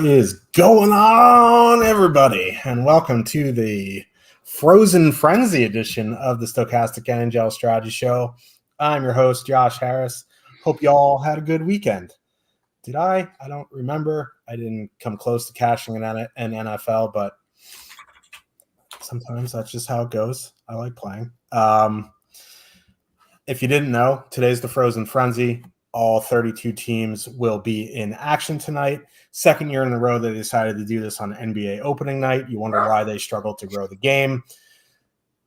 is going on, everybody? And welcome to the Frozen Frenzy edition of the Stochastic NHL Strategy Show. I'm your host, Josh Harris. Hope you all had a good weekend. Did I? I don't remember. I didn't come close to cashing an NFL, but sometimes that's just how it goes. I like playing. If you didn't know, today's the Frozen Frenzy. All 32 teams will be in action tonight. Second year in a row they decided to do this on NBA opening night. You wonder why they struggled to grow the game.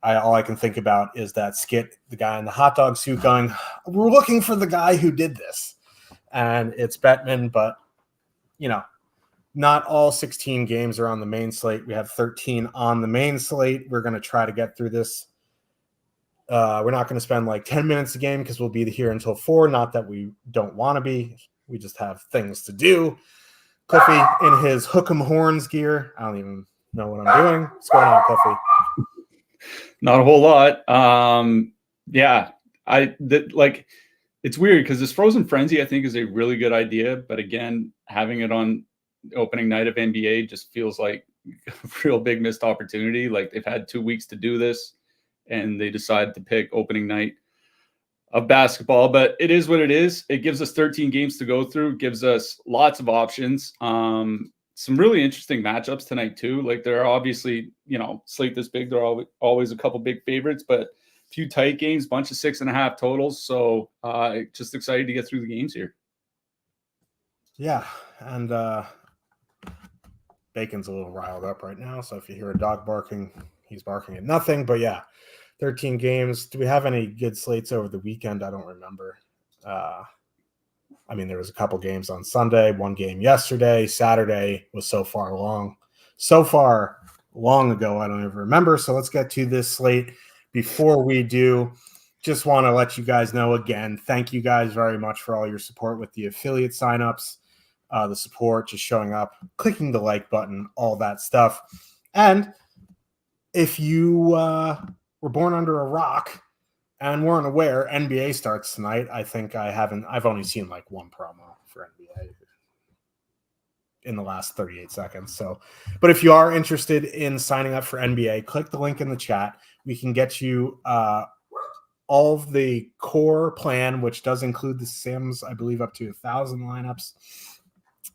All I can think about is that skit, the guy in the hot dog suit going, "We're looking for the guy who did this." And it's Bettman, but, not all 16 games are on the main slate. We have 13 on the main slate. We're going to try to get through this. We're not going to spend like 10 minutes a game because we'll be here until 4. Not that we don't want to be. We just have things to do. Cliffy in his hook 'em horns gear. I don't even know what I'm doing. What's going on, Cliffy? Not a whole lot. It's weird because this Frozen Frenzy, I think, is a really good idea. But again, having it on opening night of NBA just feels like a real big missed opportunity. Like they've had 2 weeks to do this, and they decided to pick opening night of basketball. But it is what it is. It gives us 13 games to go through. Gives us lots of options. Some really interesting matchups tonight too. Like there are obviously, slate this big, there are always a couple big favorites, but a few tight games, bunch of 6.5 totals. So just excited to get through the games here. Yeah, and Bacon's a little riled up right now. So if you hear a dog barking, he's barking at nothing. But yeah, 13 games. Do we have any good slates over the weekend? I don't remember. There was a couple games on Sunday, one game yesterday. Saturday was so far long ago, I don't even remember. So let's get to this slate. Before we do, just want to let you guys know again, thank you guys very much for all your support with the affiliate signups, the support, just showing up, clicking the like button, all that stuff. And if you were born under a rock and weren't aware, NBA starts tonight. I think I've only seen like one promo for NBA in the last 38 seconds. So, but if you are interested in signing up for NBA, click the link in the chat. We can get you all of the core plan, which does include the Sims, I believe up to 1,000 lineups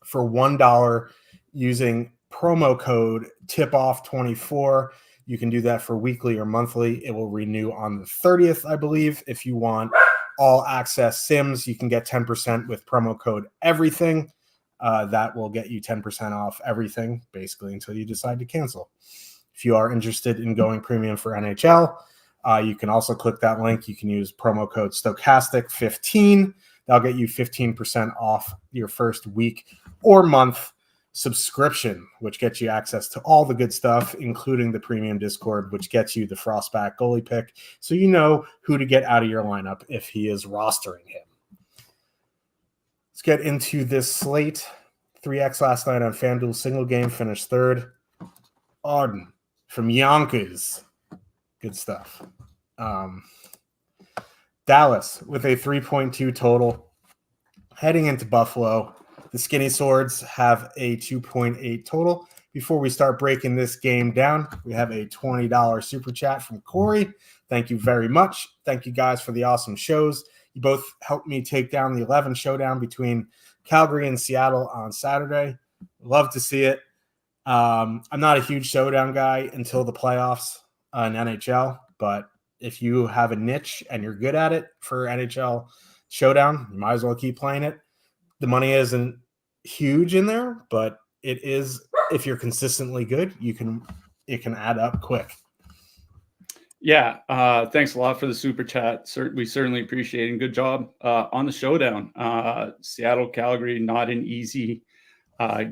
for $1 using promo code TIPOFF24. You can do that for weekly or monthly. It will renew on the 30th, I believe. If you want all access Sims, you can get 10% with promo code everything. That will get you 10% off everything, basically, until you decide to cancel. If you are interested in going premium for NHL, you can also click that link. You can use promo code Stochastic15. That'll get you 15% off your first week or month subscription, which gets you access to all the good stuff, including the premium Discord, which gets you the Frostback goalie pick, so you know who to get out of your lineup if he is rostering him. Let's get into this slate. 3x last night on FanDuel, single game, finished third. Arden from Yonkers. Good stuff. Dallas with a 3.2 total. Heading into Buffalo, the Skinny Swords have a 2.8 total. Before we start breaking this game down, we have a $20 super chat from Corey. Thank you very much. Thank you guys for the awesome shows. You both helped me take down the 11 showdown between Calgary and Seattle on Saturday. Love to see it. I'm not a huge showdown guy until the playoffs in NHL, but if you have a niche and you're good at it for NHL showdown, you might as well keep playing it. The money isn't huge in there, but it is, if you're consistently good, it can add up quick. Yeah, thanks a lot for the super chat. We certainly appreciate it. Good job on the showdown. Seattle, Calgary, not an easy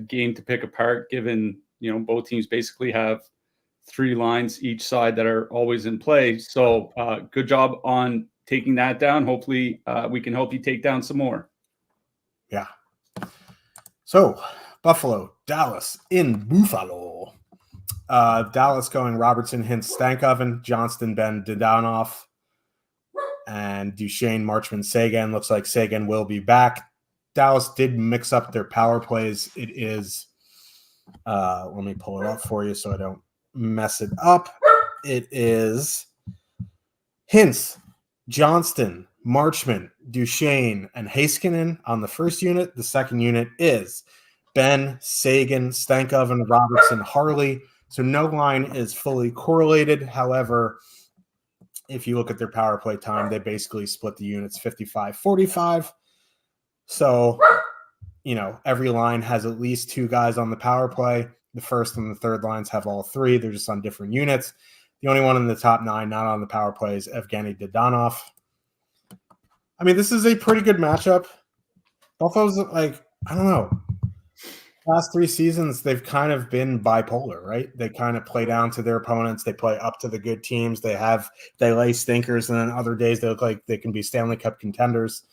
game to pick apart, given both teams basically have 3 lines each side that are always in play. So good job on taking that down. Hopefully we can help you take down some more. Yeah. So Buffalo, Dallas in Buffalo. Dallas going Robertson, Hintz, Stankoven, Johnston, Ben, Dadonov, and Duchesne, Marchman, Sagan. Looks like Sagan will be back. Dallas did mix up their power plays. It is Let me pull it up for you so I don't mess it up. It is Hintz, Johnston, Marchment, Duchesne, and Heiskanen on the first unit. The second unit is Ben, Sagan, Stankoven, Robertson, Harley. So no line is fully correlated. However, if you look at their power play time, they basically split the units 55-45. So, every line has at least two guys on the power play. The first and the third lines have all three. They're just on different units. The only one in the top nine not on the power play is Evgeny Dodonov. I mean, this is a pretty good matchup. Buffalo's I don't know. Last three seasons, they've kind of been bipolar, right? They kind of play down to their opponents. They play up to the good teams. They lay stinkers, and then other days they look like they can be Stanley Cup contenders.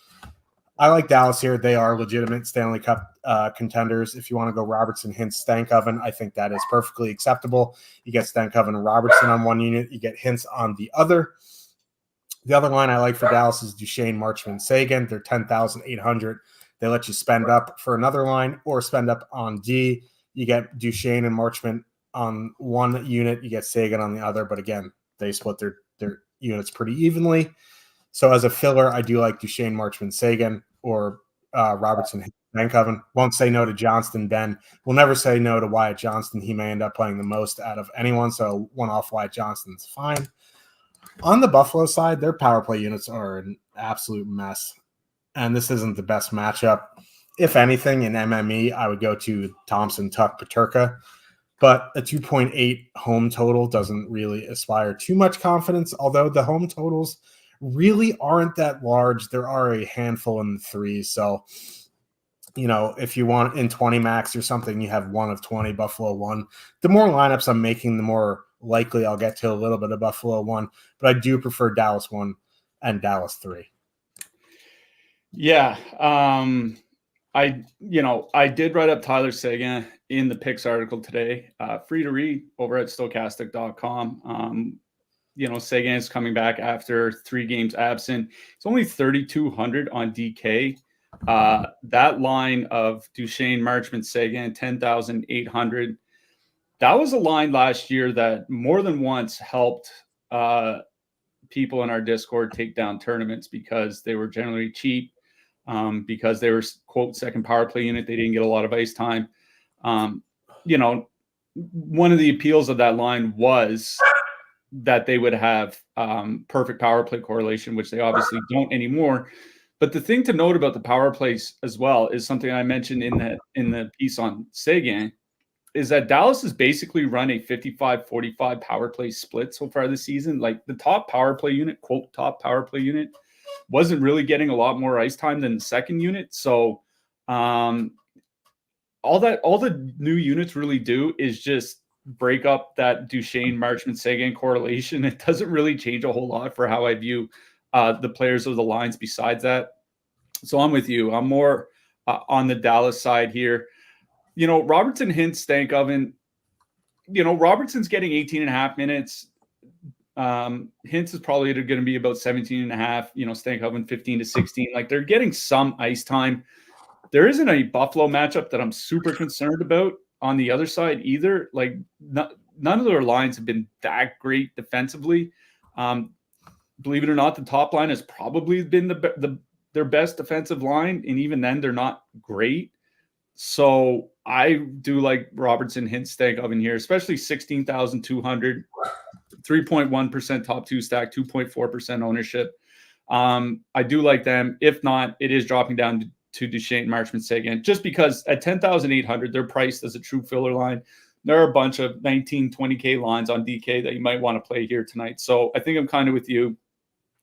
I like Dallas here. They are legitimate Stanley Cup contenders. If you want to go Robertson, Hintz, Stankoven, I think that is perfectly acceptable. You get Stankoven and Robertson on one unit. You get Hintz on the other. The other line I like for Dallas is Duchesne, Marchment, Sagan. They're 10,800. They let you spend up for another line or spend up on D. You get Duchesne and Marchment on one unit. You get Sagan on the other. But again, they split their units pretty evenly. So as a filler, I do like Duchesne, Marchment, Sagan, or Robertson, Stankoven. Won't say no to Johnston, Ben. We'll never say no to Wyatt Johnston. He may end up playing the most out of anyone. So one off Wyatt Johnston's fine. On the Buffalo side, their power play units are an absolute mess. And this isn't the best matchup. If anything, in MME, I would go to Thompson, Tuck, Peterka. But a 2.8 home total doesn't really aspire too much confidence, although the home totals really aren't that large. There are a handful in the threes. So, if you want in 20 max or something, you have one of 20, Buffalo 1. The more lineups I'm making, the more likely I'll get to a little bit of Buffalo 1. But I do prefer Dallas 1 and Dallas 3. Yeah. I did write up Tyler Seguin in the picks article today, free to read over at stochastic.com. Seguin is coming back after 3 games absent. It's only 3,200 on DK. That line of Duchesne, Marchment, Seguin, 10,800. That was a line last year that more than once helped people in our Discord take down tournaments because they were generally cheap, because they were, quote, second power play unit. They didn't get a lot of ice time. One of the appeals of that line was that they would have perfect power play correlation, which they obviously don't anymore. But the thing to note about the power plays as well is something I mentioned in the piece on Seguin, is that Dallas has basically run a 55-45 power play split so far this season. Like the top power play unit, quote, top power play unit, wasn't really getting a lot more ice time than the second unit. So all the new units really do is just break up that Duchesne, Marchment, Seguin correlation. It doesn't really change a whole lot for how I view the players of the lines besides that. So I'm with you. I'm more on the Dallas side here. Robertson, Hintz, Stankoven, Robertson's getting 18 and a half minutes. Hintz is probably going to be about 17 and a half, Stankoven 15 to 16. Like they're getting some ice time. There isn't a Buffalo matchup that I'm super concerned about on the other side either. Like none of their lines have been that great defensively. Believe it or not, the top line has probably been their best defensive line. And even then they're not great. So I do like Robertson, Hintz, Stankoven here, especially 16,200, 3.1% top 2 stack, 2.4% ownership. I do like them. If not, it is dropping down to Duchesne, Marchment, Seguin, just because at 10,800, they're priced as a true filler line. There are a bunch of 19, 20K lines on DK that you might want to play here tonight. So I think I'm kind of with you,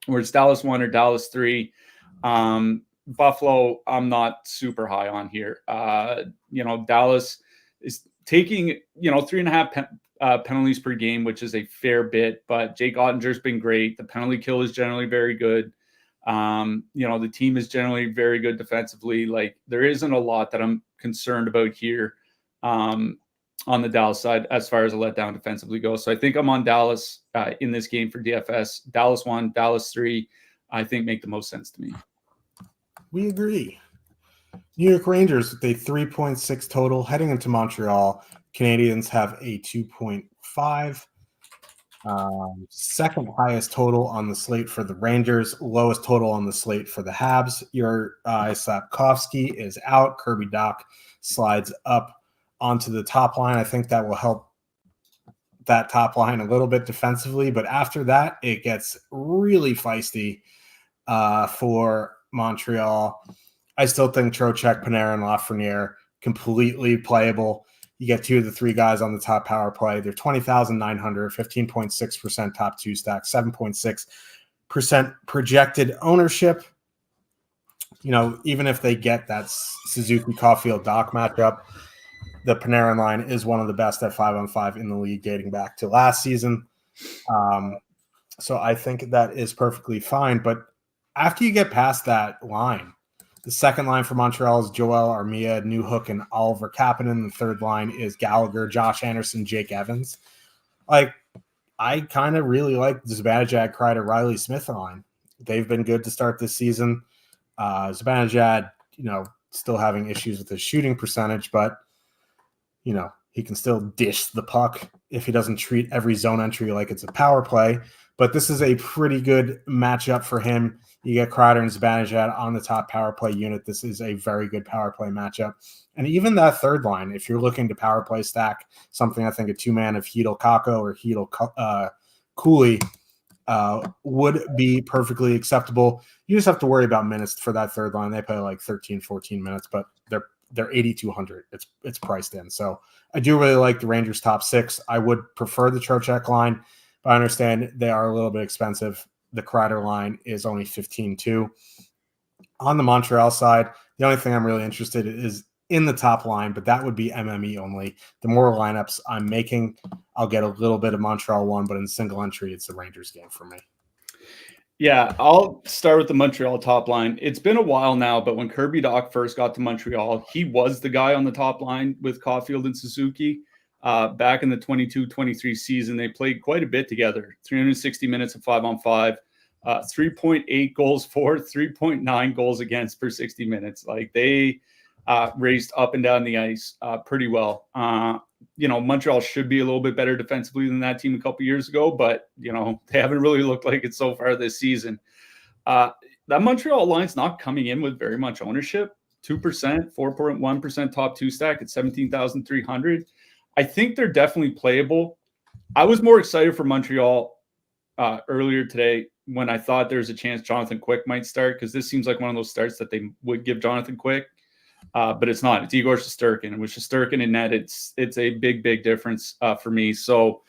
where it's Dallas 1 or Dallas 3. Buffalo, I'm not super high on here. Dallas is taking, 3.5 penalties per game, which is a fair bit, but Jake Ottinger's been great. The penalty kill is generally very good. The team is generally very good defensively. Like there isn't a lot that I'm concerned about here on the Dallas side as far as a letdown defensively goes. So I think I'm on Dallas in this game for DFS. Dallas 1, Dallas 3, I think make the most sense to me. We agree. New York Rangers with a 3.6 total heading into Montreal. Canadiens have a 2.5. Second highest total on the slate for the Rangers, lowest total on the slate for the Habs. Your Slafkovsky is out. Kirby Dach slides up onto the top line. I think that will help that top line a little bit defensively, but after that, it gets really feisty for Montreal. I still think Trocheck, Panarin, Lafreniere completely playable. You get two of the three guys on the top power play. They're 20,900, 15.6% top two stack, 7.6% projected ownership. You know, even if they get that Suzuki Caulfield Dach matchup, the Panarin line is one of the best at 5-on-5 in the league dating back to last season. So I think that is perfectly fine. But after you get past that line, the second line for Montreal is Joel Armia, Newhook, and Oliver Kapanen. The third line is Gallagher, Josh Anderson, Jake Evans. Like, I kind of really like the Zibanejad, Kreider, Riley Smith line. They've been good to start this season. Zibanejad, still having issues with his shooting percentage, but, he can still dish the puck if he doesn't treat every zone entry like it's a power play. But this is a pretty good matchup for him. You get Kreider and Zibanejad on the top power play unit. This is a very good power play matchup. And even that third line, if you're looking to power play stack something, I think a two-man of Hedel Kako or Hedel Cooley would be perfectly acceptable. You just have to worry about minutes for that third line. They play like 13, 14 minutes, but they're 8,200. It's priced in. So I do really like the Rangers top six. I would prefer the Trocheck line, but I understand they are a little bit expensive. The Kreider line is only 15.2. On the Montreal side, the only thing I'm really interested in is in the top line, but that would be MME only. The more lineups I'm making, I'll get a little bit of Montreal one, but in single entry, it's the Rangers game for me. Yeah, I'll start with the Montreal top line. It's been a while now, but when Kirby Dach first got to Montreal, he was the guy on the top line with Caulfield and Suzuki. Back in the 22-23 season, they played quite a bit together, 360 minutes of 5-on-5, 3.8 goals for, 3.9 goals against per 60 minutes. Like, they raced up and down the ice pretty well. Montreal should be a little bit better defensively than that team a couple years ago, but, they haven't really looked like it so far this season. That Montreal line's not coming in with very much ownership, 2%, 4.1% top two stack at 17,300. I think they're definitely playable. I was more excited for Montreal earlier today when I thought there was a chance Jonathan Quick might start, because this seems like one of those starts that they would give Jonathan Quick. But it's not. It's Igor Shesterkin. And with Shesterkin in net, it's a big, big difference for me. So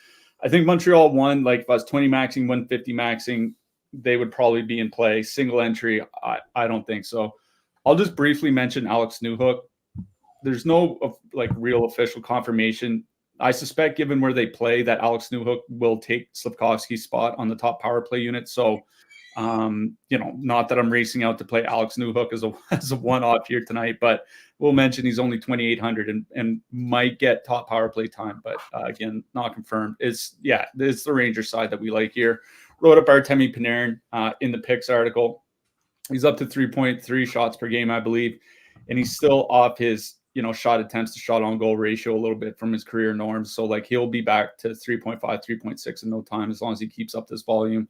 I think Montreal won. Like, if I was 20 maxing, 150 maxing, they would probably be in play. Single entry, I don't think so. I'll just briefly mention Alex Newhook. There's no real official confirmation. I suspect, given where they play, that Alex Newhook will take Slafkovsky's spot on the top power play unit. So not that I'm racing out to play Alex Newhook as a one-off here tonight, but we'll mention he's only 2,800 and might get top power play time, but again, not confirmed. It's the Rangers side that we like here. Wrote up Artemi Panarin in the picks article. He's up to 3.3 shots per game, I believe, and he's still off his shot attempts to shot on goal ratio a little bit from his career norms. So he'll be back to 3.5, 3.6 in no time as long as he keeps up this volume.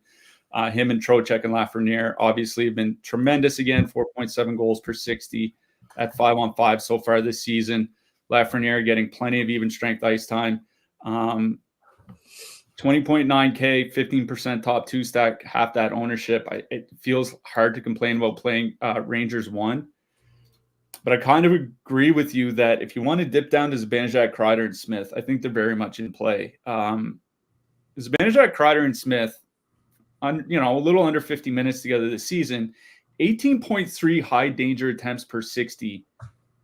Him and Trocheck and Lafreniere obviously have been tremendous again, 4.7 goals per 60 at 5-on-5 so far this season. Lafreniere getting plenty of even strength ice time. 20.9K, 15% top two stack, half that ownership. It feels hard to complain about playing Rangers 1. But I kind of agree with you that if you want to dip down to Zibanejad, Kreider, and Smith, I think they're very much in play. Zibanejad, Kreider, and Smith, a little under 50 minutes together this season, 18.3 high danger attempts per 60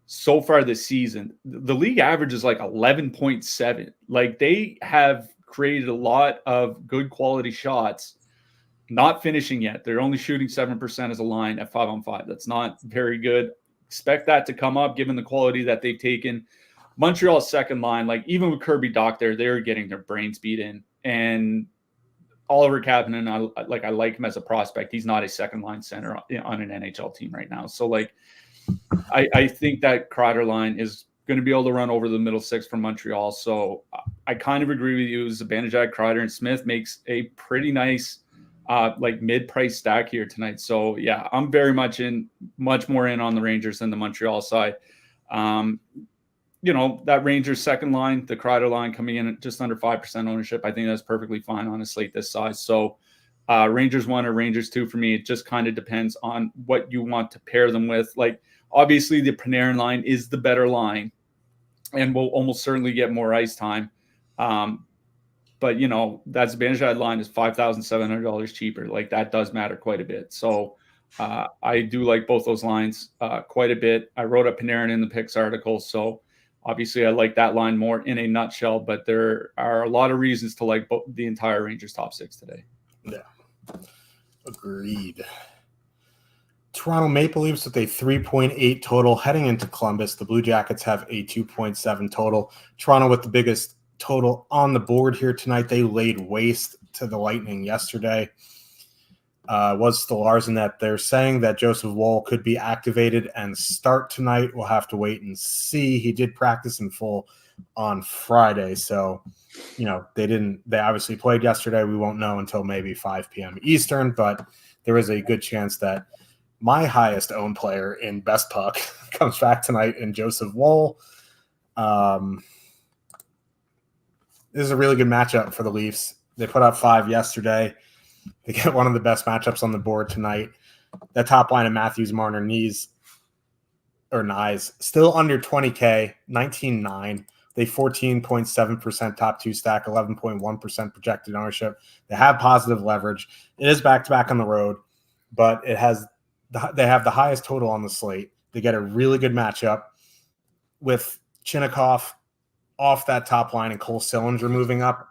so far this season. The league average is 11.7. They have created a lot of good quality shots, not finishing yet. They're only shooting 7% as a line at 5-on-5. That's not very good. Expect that to come up given the quality that they've taken. Montreal's second line, even with Kirby Dach there, they're getting their brains beat in. And Oliver Kapanen, I like him as a prospect. He's not a second line center on an NHL team right now. So I think that Kreider line is going to be able to run over the middle six from Montreal. So I kind of agree with you. Zibanejad, Kreider, and Smith makes a pretty nice like mid-price stack here tonight. So yeah, I'm very much more in on the Rangers than the Montreal side. That Rangers second line, the Kreider line coming in at just under 5% ownership. I think that's perfectly fine on a slate this size. So Rangers 1 or Rangers 2 for me. It just kind of depends on what you want to pair them with. Like, obviously the Panarin line is the better line and will almost certainly get more ice time. But that Zibanejad line is $5,700 cheaper. Like, that does matter quite a bit. So I do like both those lines quite a bit. I wrote up Panarin in the picks article. So obviously I like that line more in a nutshell, but there are a lot of reasons to like the entire Rangers top six today. Yeah. Agreed. Toronto Maple Leafs with a 3.8 total heading into Columbus. The Blue Jackets have a 2.7 total. Toronto with the biggest total on the board here tonight. They laid waste to the Lightning yesterday. Was Stolarz in that they're saying that Joseph Woll could be activated and start tonight. We'll have to wait and see. He did practice in full on Friday, so they obviously played yesterday. We won't know until maybe 5 p.m. Eastern, but there is a good chance that my highest owned player in Best Puck comes back tonight in Joseph Woll. This is a really good matchup for the Leafs. They put up 5 yesterday. They get one of the best matchups on the board tonight. That top line of Matthews, Marner, Nyes still under 20K, 19.9. They 14.7% top 2 stack, 11.1% projected ownership. They have positive leverage. It is back-to-back on the road, but they have the highest total on the slate. They get a really good matchup with Chinnikov off that top line and Cole Sillinger moving up.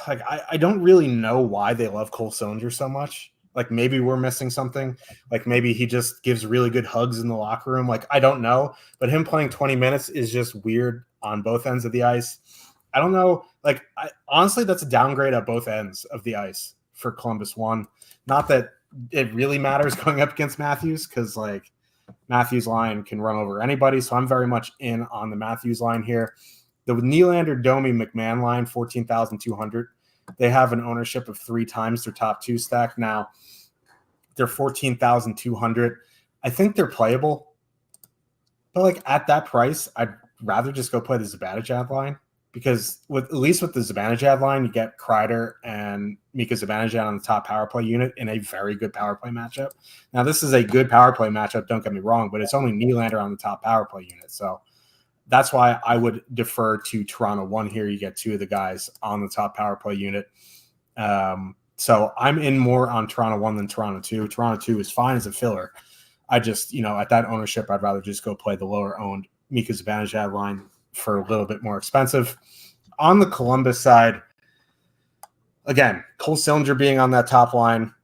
I don't really know why they love Cole Sillinger so much. Like, maybe we're missing something. Like, maybe he just gives really good hugs in the locker room. Like, I don't know. But him playing 20 minutes is just weird on both ends of the ice. I don't know. Like, honestly, that's a downgrade at both ends of the ice for Columbus 1. Not that it really matters going up against Matthews, because, like, Matthews' line can run over anybody. So I'm very much in on the Matthews line here. The Nylander, Domi, McMahon line, 14,200. They have an ownership of 3 times their top 2 stack. Now, they're 14,200. I think they're playable. But, like, at that price, I'd rather just go play the Zibanejad line, because at least with the Zibanejad line, you get Kreider and Mika Zibanejad on the top power play unit in a very good power play matchup. Now, this is a good power play matchup, don't get me wrong, but it's only Nylander on the top power play unit. So that's why I would defer to Toronto 1 here. You get 2 of the guys on the top power play unit. So I'm in more on Toronto 1 than Toronto 2. Toronto 2 is fine as a filler. I just, at that ownership, I'd rather just go play the lower owned Mika Zibanejad line for a little bit more expensive. On the Columbus side, again, Cole Sillinger being on that top line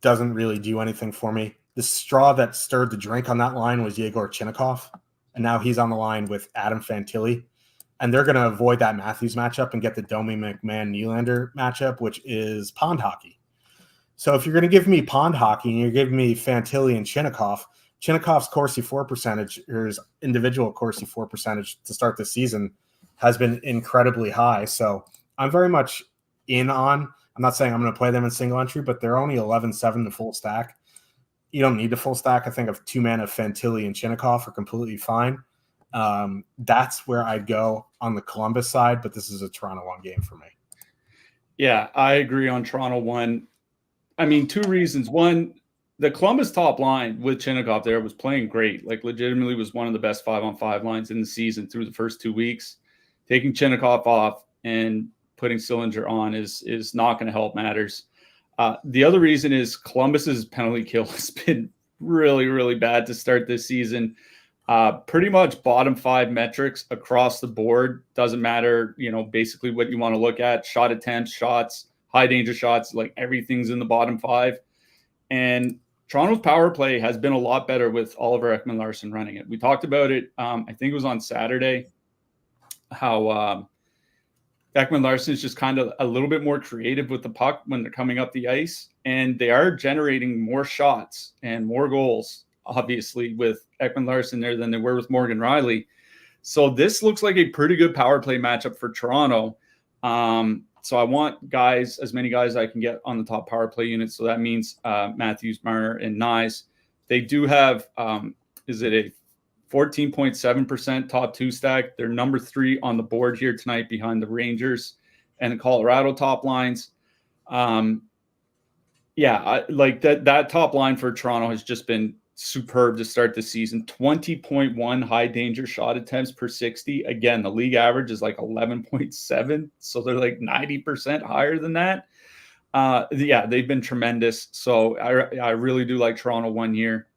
doesn't really do anything for me. The straw that stirred the drink on that line was Yegor Chinnikov, and now he's on the line with Adam Fantilli. And they're going to avoid that Matthews matchup and get the Domi, McMahon, Nylander matchup, which is pond hockey. So if you're going to give me pond hockey and you're giving me Fantilli and Chinnikov's Corsi 4 percentage, or his individual Corsi 4 percentage to start the season, has been incredibly high. So I'm very much in on. I'm not saying I'm going to play them in single entry, but they're only 11.7 to full stack. You don't need the full stack. I think of 2 men of Fantilli and Chinnikov are completely fine. That's where I'd go on the Columbus side, but this is a Toronto 1 game for me. Yeah, I agree on Toronto 1. I mean, 2 reasons. One, the Columbus top line with Chinnikov there was playing great. Like, legitimately was one of the best 5-on-5 lines in the season through the first 2 weeks. Taking Chinnikov off and putting Sillinger on is not going to help matters. The other reason is Columbus's penalty kill has been really, really bad to start this season. Pretty much bottom 5 metrics across the board. Doesn't matter, basically what you want to look at. Shot attempts, shots, high danger shots, like everything's in the bottom 5. And Toronto's power play has been a lot better with Oliver Ekman-Larsson running it. We talked about it, I think it was on Saturday, how Ekman Larson is just kind of a little bit more creative with the puck when they're coming up the ice, and they are generating more shots and more goals, obviously, with Ekman Larson there than they were with Morgan Riley. So this looks like a pretty good power play matchup for Toronto. So I want guys, as many guys I can get on the top power play unit. So that means Matthews, Marner, and Nyes. They do have, is it a 14.7% top two stack? They're number 3 on the board here tonight behind the Rangers and the Colorado top lines. Like that top line for Toronto has just been superb to start the season. 20.1 high danger shot attempts per 60. Again, the league average is like 11.7. So they're like 90% higher than that. They've been tremendous. So I really do like Toronto 1 year.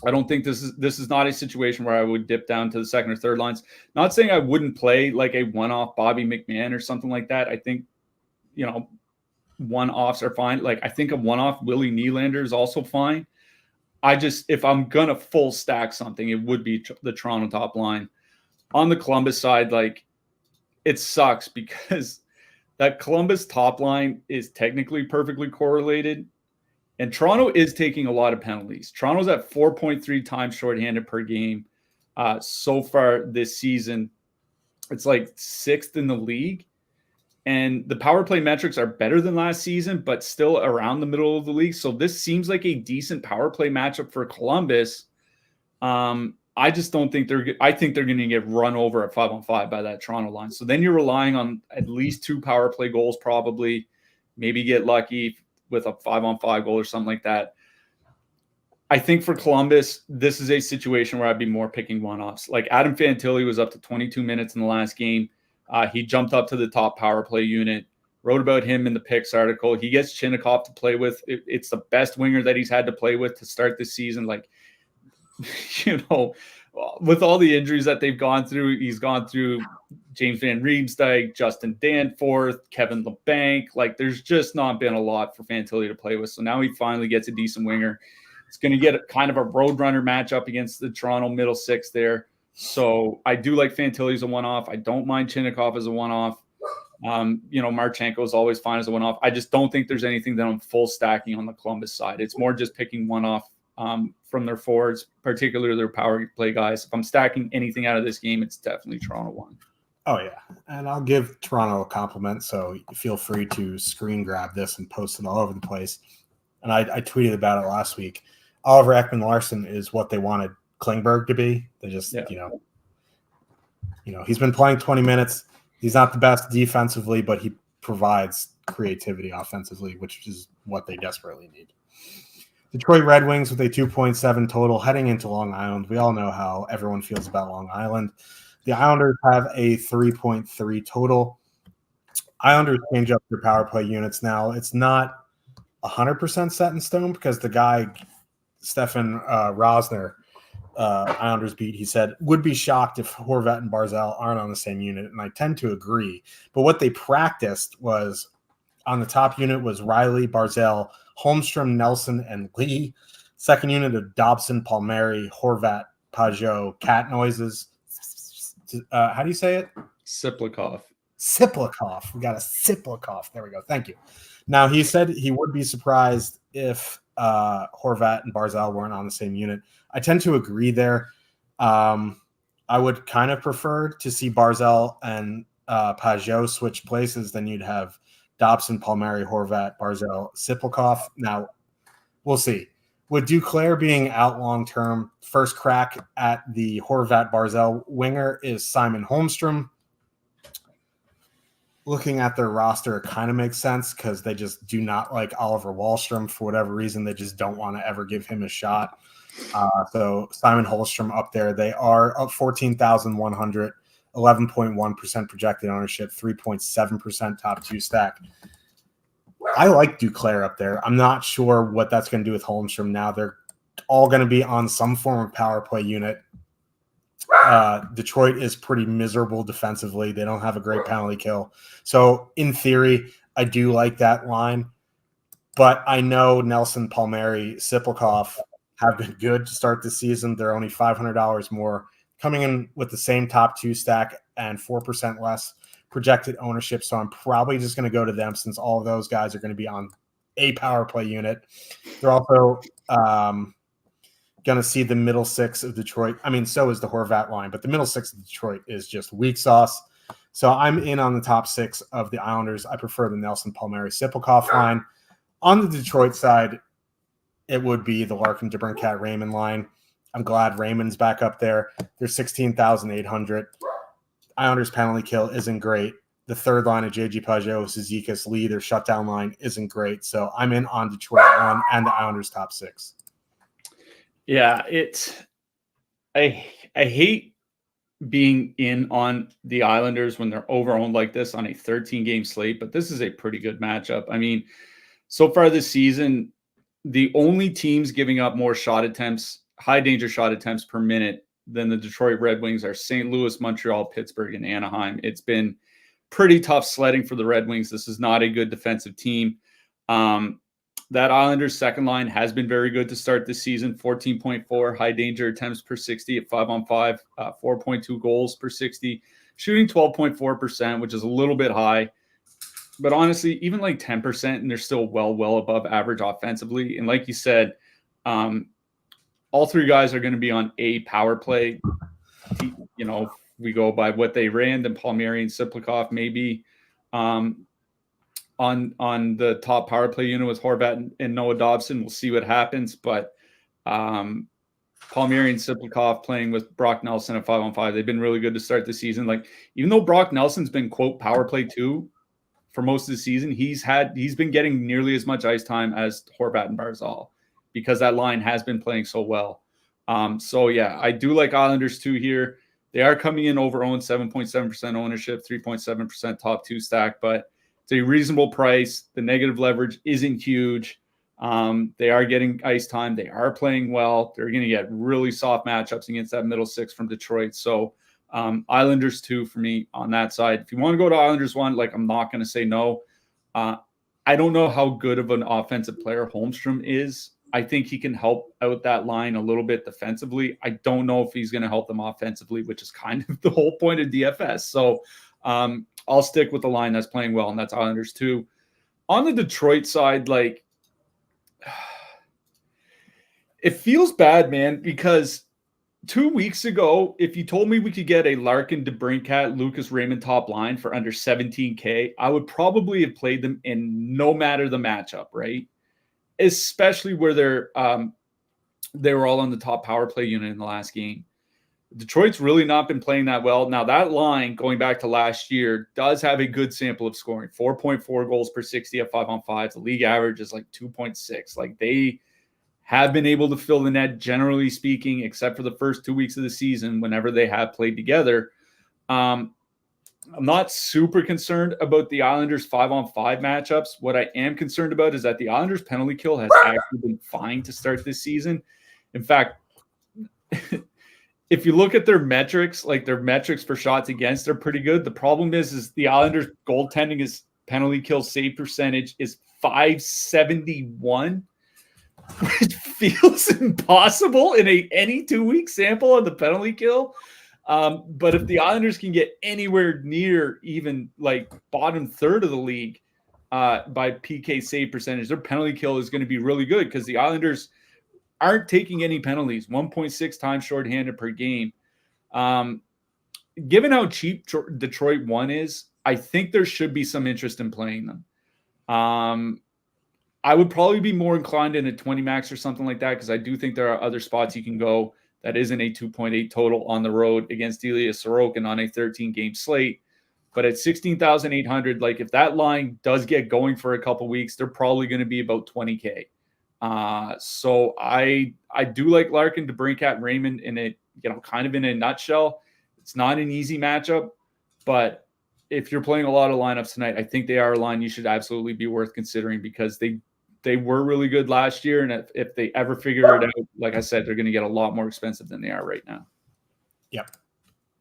I don't think this is not a situation where I would dip down to the second or third lines. Not saying I wouldn't play like a one-off Bobby McMahon or something like that. I think, one-offs are fine. Like I think a one-off Willie Nylander is also fine. If I'm going to full stack something, it would be the Toronto top line. On the Columbus side, like it sucks because that Columbus top line is technically perfectly correlated. And Toronto is taking a lot of penalties. Toronto's at 4.3 times shorthanded per game so far this season. It's like 6th in the league. And the power play metrics are better than last season, but still around the middle of the league. So this seems like a decent power play matchup for Columbus. I just don't think I think they're going to get run over at 5-on-5 by that Toronto line. So then you're relying on at least 2 power play goals, probably, maybe get lucky with a 5-on-5 goal or something like that. I think for Columbus, this is a situation where I'd be more picking one-offs. Like Adam Fantilli was up to 22 minutes in the last game. He jumped up to the top power play unit, wrote about him in the picks article. He gets Chinnikov to play with. It's the best winger that he's had to play with to start this season. Like, with all the injuries that they've gone through, he's gone through James Van Riemsdyk, Justin Danforth, Kevin LeBanc. Like, there's just not been a lot for Fantilli to play with. So now he finally gets a decent winger. It's going to get kind of a roadrunner matchup against the Toronto middle six there. So I do like Fantilli as a one-off. I don't mind Chinnikov as a one-off. Marchenko is always fine as a one-off. I just don't think there's anything that I'm full stacking on the Columbus side. It's more just picking one-off from their forwards, particularly their power play guys. If I'm stacking anything out of this game, it's definitely Toronto 1. Oh, yeah. And I'll give Toronto a compliment, so feel free to screen grab this and post it all over the place. And I tweeted about it last week. Oliver Ekman-Larsson is what they wanted Klingberg to be. They just, he's been playing 20 minutes. He's not the best defensively, but he provides creativity offensively, which is what they desperately need. Detroit Red Wings with a 2.7 total heading into Long Island. We all know how everyone feels about Long Island. The Islanders have a 3.3 total. Islanders change up their power play units now. It's not 100% set in stone because the guy, Stefan Rosner, Islanders beat, he said, would be shocked if Horvat and Barzal aren't on the same unit, and I tend to agree. But what they practiced was on the top unit was Riley, Barzal, Holmstrom, Nelson, and Lee. Second unit of Dobson, Palmieri, Horvat, Pajot, cat noises. How do you say it? Siplikov. We got a Siplikov. There we go. Thank you. Now, he said he would be surprised if Horvat and Barzal weren't on the same unit. I tend to agree there. I would kind of prefer to see Barzal and Pajot switch places. Then you'd have Dobson, Palmieri, Horvat, Barzal, Siplikov. Now, we'll see. With Duclair being out long-term, first crack at the Horvat-Barzal winger is Simon Holmstrom. Looking at their roster, it kind of makes sense because they just do not like Oliver Wahlstrom for whatever reason. They just don't want to ever give him a shot. So Simon Holmstrom up there. They are up 14,100, 11.1% projected ownership, 3.7% top two stack. I like Duclair up there. I'm not sure what that's going to do with Holmstrom now. They're all going to be on some form of power play unit. Detroit is pretty miserable defensively. They don't have a great penalty kill. So in theory, I do like that line. But I know Nelson, Palmieri, Siplikov have been good to start the season. They're only $500 more, coming in with the same top two stack and 4% less projected ownership. So I'm probably just going to go to them since all of those guys are going to be on a power play unit. They're also going to see the middle six of Detroit. I mean, so is the Horvat line, but the middle six of Detroit is just weak sauce. So I'm in on the top six of the Islanders. I prefer the Nelson, Palmieri, Sipelkoff line. On the Detroit side, it would be the Larkin, DeBrincat, Raymond line. I'm glad Raymond's back up there. They're 16,800. Islanders penalty kill isn't great. The third line of JG Pageau, Zizekas, Lee, their shutdown line isn't great. So I'm in on Detroit 1 and the Islanders top six. Yeah, I hate being in on the Islanders when they're overowned like this on a 13-game slate, but this is a pretty good matchup. I mean, so far this season, the only teams giving up more shot attempts, high danger shot attempts per minute than the Detroit Red Wings are St. Louis, Montreal, Pittsburgh, and Anaheim. It's been pretty tough sledding for the Red Wings. This is not a good defensive team. That Islanders second line has been very good to start this season. 14.4 high danger attempts per 60 at 5-on-5, 4.2 goals per 60, shooting 12.4%, which is a little bit high. But honestly, even like 10%, and they're still well above average offensively. And like you said, all three guys are going to be on a power play. You know, we go by what they ran, then Palmieri and Sipelkoff maybe on the top power play unit with Horvat and Noah Dobson. We'll see what happens. But Palmieri and Sipelkoff playing with Brock Nelson at 5-on-5, they've been really good to start the season. Like, even though Brock Nelson's been, quote, power play 2 for most of the season, he's been getting nearly as much ice time as Horvat and Barzal because that line has been playing so well. So yeah, I do like Islanders 2 here. They are coming in over owned, 7.7% ownership, 3.7% top 2 stack, but it's a reasonable price. The negative leverage isn't huge. They are getting ice time. They are playing well. They're going to get really soft matchups against that middle six from Detroit. So Islanders 2 for me on that side. If you want to go to Islanders 1, like, I'm not going to say no. I don't know how good of an offensive player Holmstrom is. I think he can help out that line a little bit defensively. I don't know if he's going to help them offensively, which is kind of the whole point of DFS. So I'll stick with the line that's playing well, and that's Islanders 2. On the Detroit side, like, it feels bad, man, because 2 weeks ago, if you told me we could get a Larkin, DeBrincat, Lucas Raymond top line for under 17K, I would probably have played them in no matter the matchup, right? Especially where they were all on the top power play unit in the last game. Detroit's really not been playing that well. Now, that line, going back to last year, does have a good sample of scoring. 4.4 goals per 60 at 5-on-5. The league average is like 2.6. Like, they have been able to fill the net, generally speaking, except for the first 2 weeks of the season whenever they have played together. I'm not super concerned about the Islanders 5-on-5 matchups. What I am concerned about is that the Islanders penalty kill has actually been fine to start this season. In fact, if you look at their metrics, like their metrics for shots against, they're pretty good. The problem is the Islanders goaltending is penalty kill save percentage is .571, which feels impossible in any 2-week sample on the penalty kill. But if the Islanders can get anywhere near even like bottom third of the league by PK save percentage, their penalty kill is going to be really good because the Islanders aren't taking any penalties, 1.6 times shorthanded per game. Given how cheap Detroit 1 is, I think there should be some interest in playing them. I would probably be more inclined in a 20 max or something like that because I do think there are other spots you can go that isn't a 2.8 total on the road against Ilya Sorokin on a 13-game slate. But at 16,800, like, if that line does get going for a couple weeks, they're probably going to be about 20K. So I do like Larkin, DeBrincat, Raymond in a, kind of in a nutshell. It's not an easy matchup, but if you're playing a lot of lineups tonight, I think they are a line you should absolutely be worth considering because they were really good last year. And if they ever figure it out, like I said, they're going to get a lot more expensive than they are right now. Yep.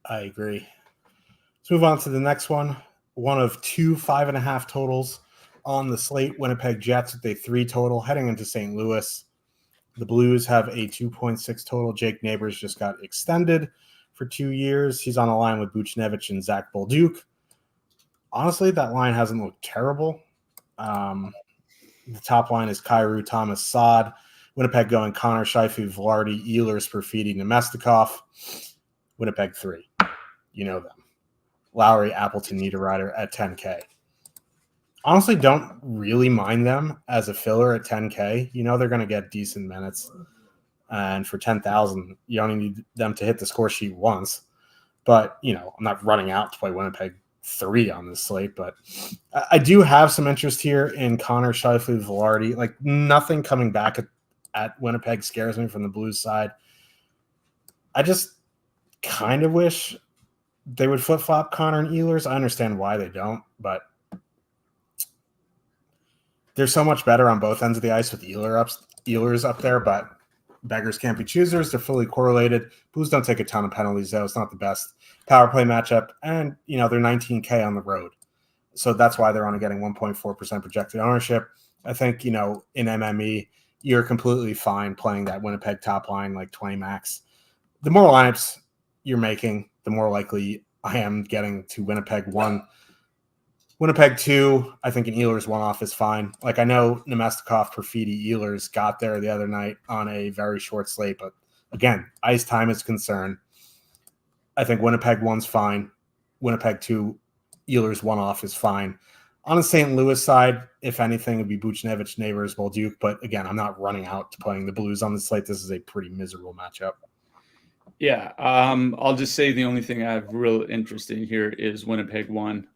I agree. Let's move on to the next one. One of 2 5.5 totals on the slate. Winnipeg Jets with a 3 total heading into St. Louis. The Blues have a 2.6 total. Jake Neighbors just got extended for 2 years. He's on a line with Buchnevich and Zach Bolduc. honestly, that line hasn't looked terrible. The top line is Kyrou, Thomas, Saad. Winnipeg going Connor, Shifley, Velarde, Ehlers, Perfidi, Nemestikov. Winnipeg 3. You know them. Lowry, Appleton, Niederreiter at 10K. Honestly, don't really mind them as a filler at 10K. You know they're going to get decent minutes. And for 10,000, you only need them to hit the score sheet once. But, I'm not running out to play Winnipeg 3 on this slate. But I do have some interest here in Connor, Shifley, Velarde. Like, nothing coming back at Winnipeg scares me from the Blues side. I just kind of wish they would flip-flop Connor and Ehlers. I understand why they don't, but they're so much better on both ends of the ice with Ehlers up there, but beggars can't be choosers. They're fully correlated. Blues don't take a ton of penalties, though. It's not the best power play matchup, and, they're 19K on the road. So that's why they're only getting 1.4% projected ownership. I think, in MME, you're completely fine playing that Winnipeg top line, like 20 max. The more lineups you're making, the more likely I am getting to Winnipeg 1. Winnipeg 2, I think an Ehlers one-off is fine. Like, I know Nemestikov, Perfidi, Ehlers got there the other night on a very short slate, but again, ice time is concerned. I think Winnipeg 1's fine. Winnipeg 2, Ehlers one-off is fine. On the St. Louis side, if anything, it would be Buchnevich, Neighbors, Bolduc, but again, I'm not running out to playing the Blues on the slate. This is a pretty miserable matchup. Yeah, I'll just say the only thing I have real interest in here is Winnipeg 1.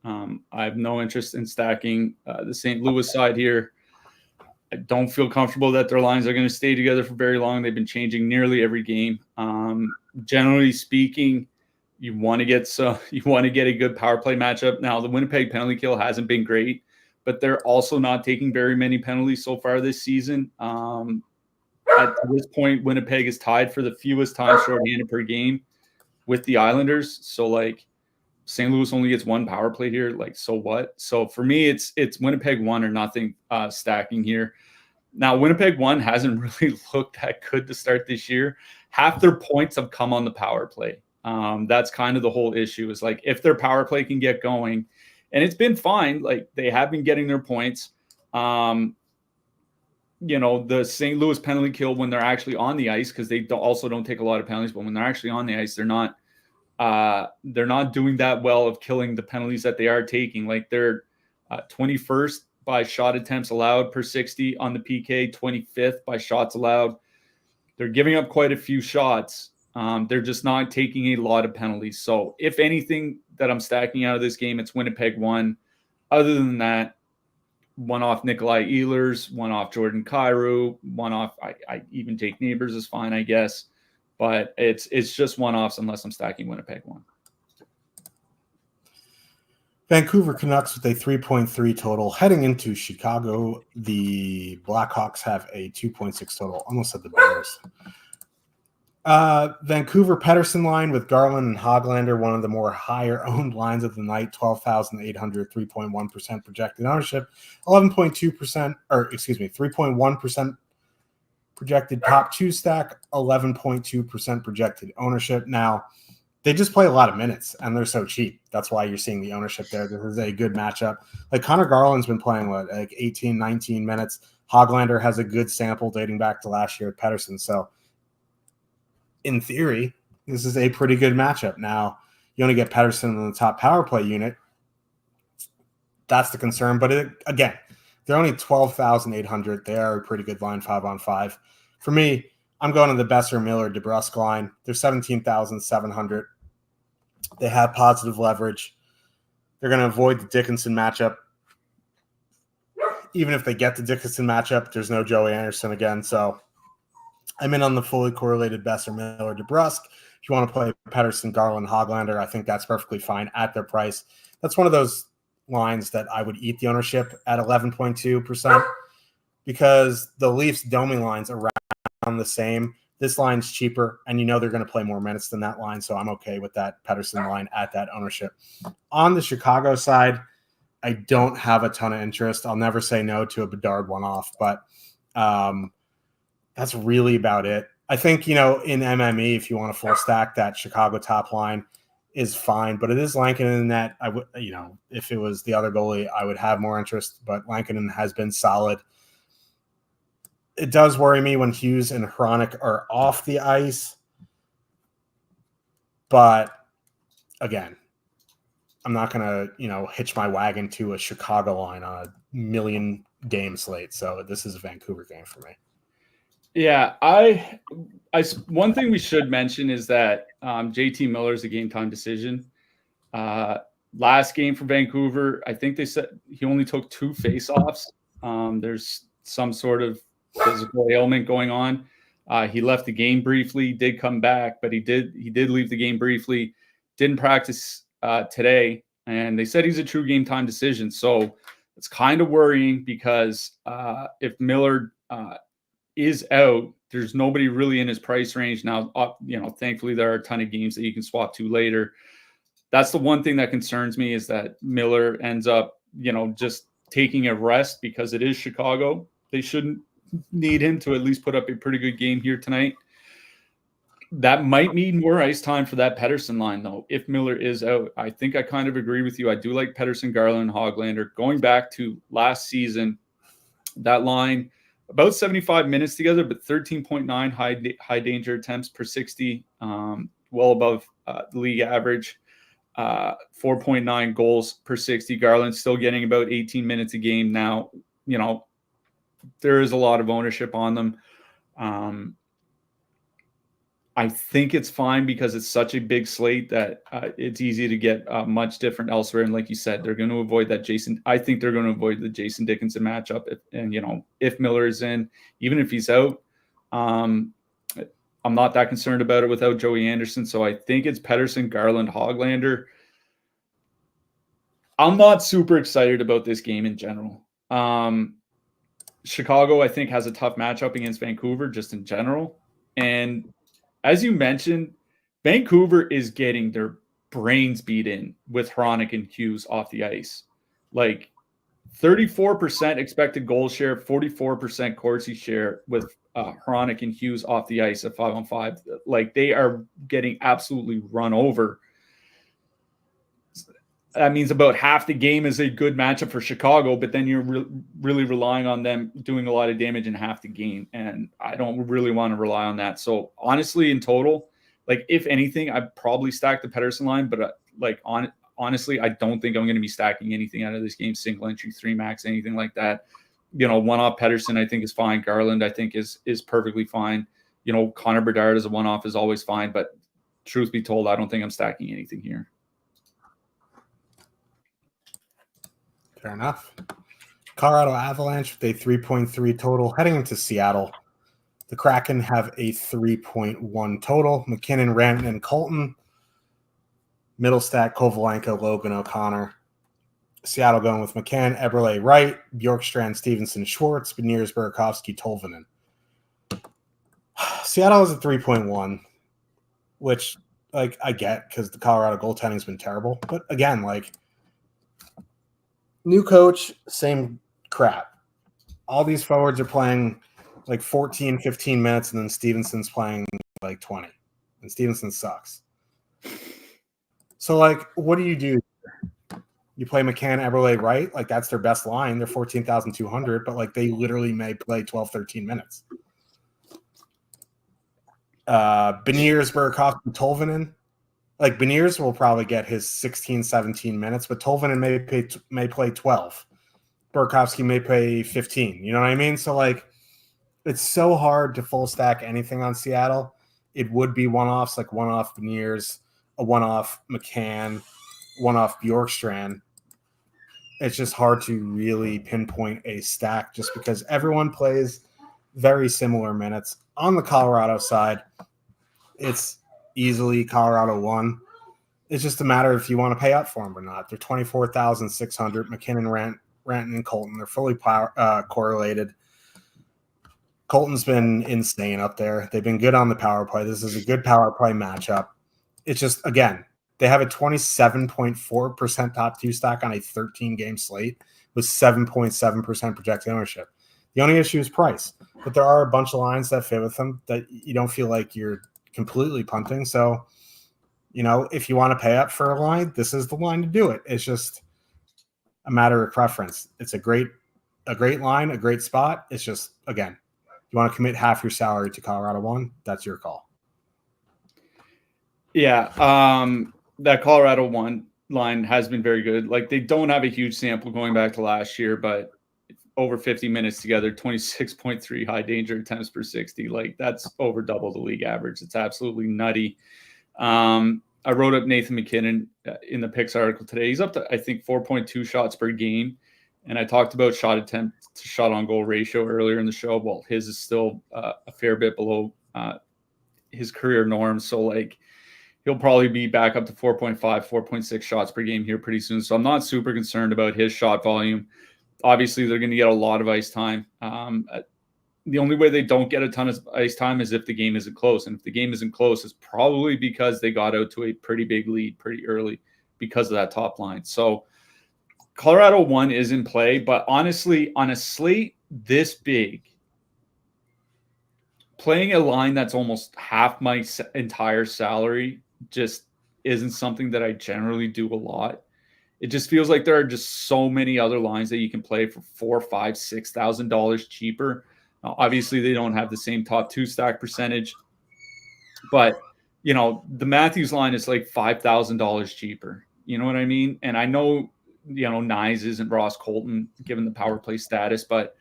I have no interest in stacking the St. Louis side here. I don't feel comfortable that their lines are going to stay together for very long. They've been changing nearly every game. Generally speaking, you want to get a good power play matchup. Now, the Winnipeg penalty kill hasn't been great, but they're also not taking very many penalties so far this season. At this point, Winnipeg is tied for the fewest times shorthanded per game with the Islanders. So, like, St. Louis only gets one power play here. Like, so what? So for me, it's Winnipeg 1 or nothing stacking here. Now, Winnipeg 1 hasn't really looked that good to start this year. Half their points have come on the power play. That's kind of the whole issue, is like, if their power play can get going, and it's been fine, like they have been getting their points. The St. Louis penalty kill when they're actually on the ice, because they also don't take a lot of penalties, but when they're actually on the ice, they're not doing that well of killing the penalties that they are taking. Like, they're 21st by shot attempts allowed per 60 on the PK, 25th by shots allowed. They're giving up quite a few shots. They're just not taking a lot of penalties. So if anything that I'm stacking out of this game, it's Winnipeg 1. Other than that, one off Nikolai Ehlers, one off Jordan Kyrou, one off, I even take Neighbors is fine, I guess. But it's just one-offs unless I'm stacking Winnipeg 1. Vancouver Canucks with a 3.3 total. Heading into Chicago, the Blackhawks have a 2.6 total. Almost said the Bears. Vancouver Pettersson line with Garland and Hoglander, one of the more higher-owned lines of the night, 12,800, 3.1% projected ownership, 3.1% projected top 2 stack, 11.2% projected ownership. Now, they just play a lot of minutes, and they're so cheap. That's why you're seeing the ownership there. This is a good matchup. Like, Connor Garland's been playing, like 18, 19 minutes. Hoglander has a good sample dating back to last year at Pettersson. So, in theory, this is a pretty good matchup. Now, you only get Pettersson in the top power play unit. That's the concern. But again, they're only 12,800. They are a pretty good line, 5-on-5. For me, I'm going to the Besser, Miller, DeBrusk line. They're 17,700. They have positive leverage. They're going to avoid the Dickinson matchup. Even if they get the Dickinson matchup, there's no Joey Anderson again. So I'm in on the fully correlated Besser, Miller, DeBrusk. If you want to play Pettersson, Garland, Hoglander, I think that's perfectly fine at their price. That's one of those lines that I would eat the ownership at 11.2% because the Leafs doming lines around the same. This line's cheaper, and they're going to play more minutes than that line, so I'm okay with that Pettersson line at that ownership. On the Chicago side, I don't have a ton of interest. I'll never say no to a Bedard one-off, but that's really about it. I think, in MME, if you want to full stack that Chicago top line, is fine, but it is Lankinen that I would, if it was the other goalie, I would have more interest, but Lankinen has been solid. It does worry me when Hughes and Hronek are off the ice, but again, I'm not going to, hitch my wagon to a Chicago line on a million game slate. So this is a Vancouver game for me. Yeah, one thing we should mention is that JT Miller is a game time decision. Last game for Vancouver, I think they said he only took 2 faceoffs. There's some sort of physical ailment going on. He left the game briefly, did come back, but he did leave the game briefly, didn't practice today, and they said he's a true game time decision. So it's kind of worrying because if Miller is out, there's nobody really in his price range now. Thankfully there are a ton of games that you can swap to later. That's the one thing that concerns me, is that Miller ends up, just taking a rest because it is Chicago. They shouldn't need him to at least put up a pretty good game here tonight. That might mean more ice time for that Pettersson line, though, if Miller is out. I think I kind of agree with you. I do like Pettersson, Garland, and Höglander. Going back to last season, that line, about 75 minutes together, but 13.9 high danger attempts per 60, well above the league average. 4.9 goals per 60. Garland still getting about 18 minutes a game now. There is a lot of ownership on them. I think it's fine because it's such a big slate that it's easy to get much different elsewhere. And like you said, they're going to avoid that I think they're going to avoid the Jason Dickinson matchup. If Miller is in, even if he's out, I'm not that concerned about it without Joey Anderson. So I think it's Pettersson, Garland, Höglander. I'm not super excited about this game in general. Chicago, I think, has a tough matchup against Vancouver just in general. And as you mentioned, Vancouver is getting their brains beat in with Hronek and Hughes off the ice. Like 34% expected goal share, 44% Corsi share with Hronek and Hughes off the ice at 5-on-5. Like, they are getting absolutely run over. That means about half the game is a good matchup for Chicago, but then you're really relying on them doing a lot of damage in half the game. And I don't really want to rely on that. So honestly, in total, like, if anything, I'd probably stack the Pettersson line, but honestly, I don't think I'm going to be stacking anything out of this game, single entry, 3 max, anything like that. One-off Pettersson, I think, is fine. Garland, I think, is perfectly fine. Connor Bedard as a one-off is always fine, but truth be told, I don't think I'm stacking anything here. Fair enough. Colorado Avalanche with a 3.3 total heading into Seattle. The Kraken have a 3.1 total. McKinnon, Rantanen, and Colton. Middle stack, Kovalenko, Logan, O'Connor. Seattle going with McCann, Eberle, Wright, Bjorkstrand, Stevenson, Schwartz, Beniers, Burakovsky, Tolvanen. Seattle is a 3.1, which, I get because the Colorado goaltending has been terrible. But again, new coach, same crap. All these forwards are playing 14, 15 minutes, and then Stevenson's playing 20. And Stevenson sucks. So, what do? You play McCann, Eberle, right? That's their best line. They're 14,200, but they literally may play 12, 13 minutes. Beniers, Burakovsky, Tolvanen. Beniers will probably get his 16, 17 minutes, but Tolvanen may play 12. Burakovsky may play 15. You know what I mean? So, it's so hard to full stack anything on Seattle. It would be one-offs, one-off Beniers, a one-off McCann, one-off Bjorkstrand. It's just hard to really pinpoint a stack just because everyone plays very similar minutes. On the Colorado side, it's easily Colorado 1. It's just a matter if you want to pay up for them or not. They're 24,600. McKinnon, Rantanen, and Colton. They're fully correlated. Colton's been insane up there. They've been good on the power play. This is a good power play matchup. It's just, again, they have a 27.4% top 2 stack on a 13-game slate with 7.7% projected ownership. The only issue is price, but there are a bunch of lines that fit with them that you don't feel like you're completely punting. So if you want to pay up for a line, this is the line to do it. It's just a matter of preference. It's a great line, a great spot. It's just, again, you want to commit half your salary to Colorado 1, that's your call. Yeah, that Colorado 1 line has been very good. Like, they don't have a huge sample going back to last year, but over 50 minutes together, 26.3 high danger attempts per 60. Like, that's over double the league average. It's absolutely nutty. I wrote up Nathan MacKinnon in the picks article today. He's up to, I think, 4.2 shots per game. And I talked about shot attempt to shot on goal ratio earlier in the show. Well, his is still a fair bit below his career norms. So, like, he'll probably be back up to 4.5, 4.6 shots per game here pretty soon. So I'm not super concerned about his shot volume. Obviously, they're going to get a lot of ice time. The only way they don't get a ton of ice time is if the game isn't close. And if the game isn't close, it's probably because they got out to a pretty big lead pretty early because of that top line. So Colorado 1 is in play. But honestly, on a slate this big, playing a line that's almost half my entire salary just isn't something that I generally do a lot. It just feels like there are just so many other lines that you can play for $4,000, $5,000, $6,000 cheaper. Now, obviously, they don't have the same top 2 stack percentage, but the Matthews line is like $5,000 cheaper. You know what I mean? And I know Nyes isn't Ross Colton given the power play status, but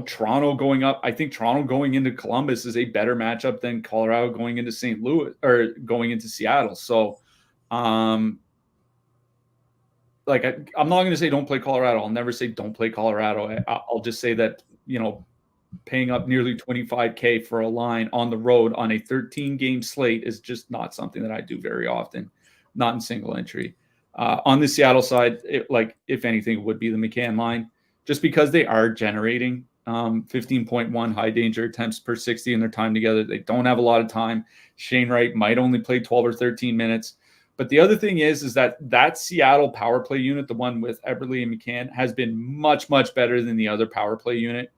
Toronto going up. I think Toronto going into Columbus is a better matchup than Colorado going into St. Louis or going into Seattle. So, I'm not going to say don't play Colorado. I'll never say don't play Colorado. I'll just say that, paying up nearly $25,000 for a line on the road on a 13-game slate is just not something that I do very often, not in single entry. On the Seattle side, if anything, it would be the McCann line, just because they are generating 15.1 high danger attempts per 60 in their time together. They don't have a lot of time. Shane Wright might only play 12 or 13 minutes. But the other thing is that Seattle power play unit, the one with Eberle and McCann, has been much, much better than the other power play unit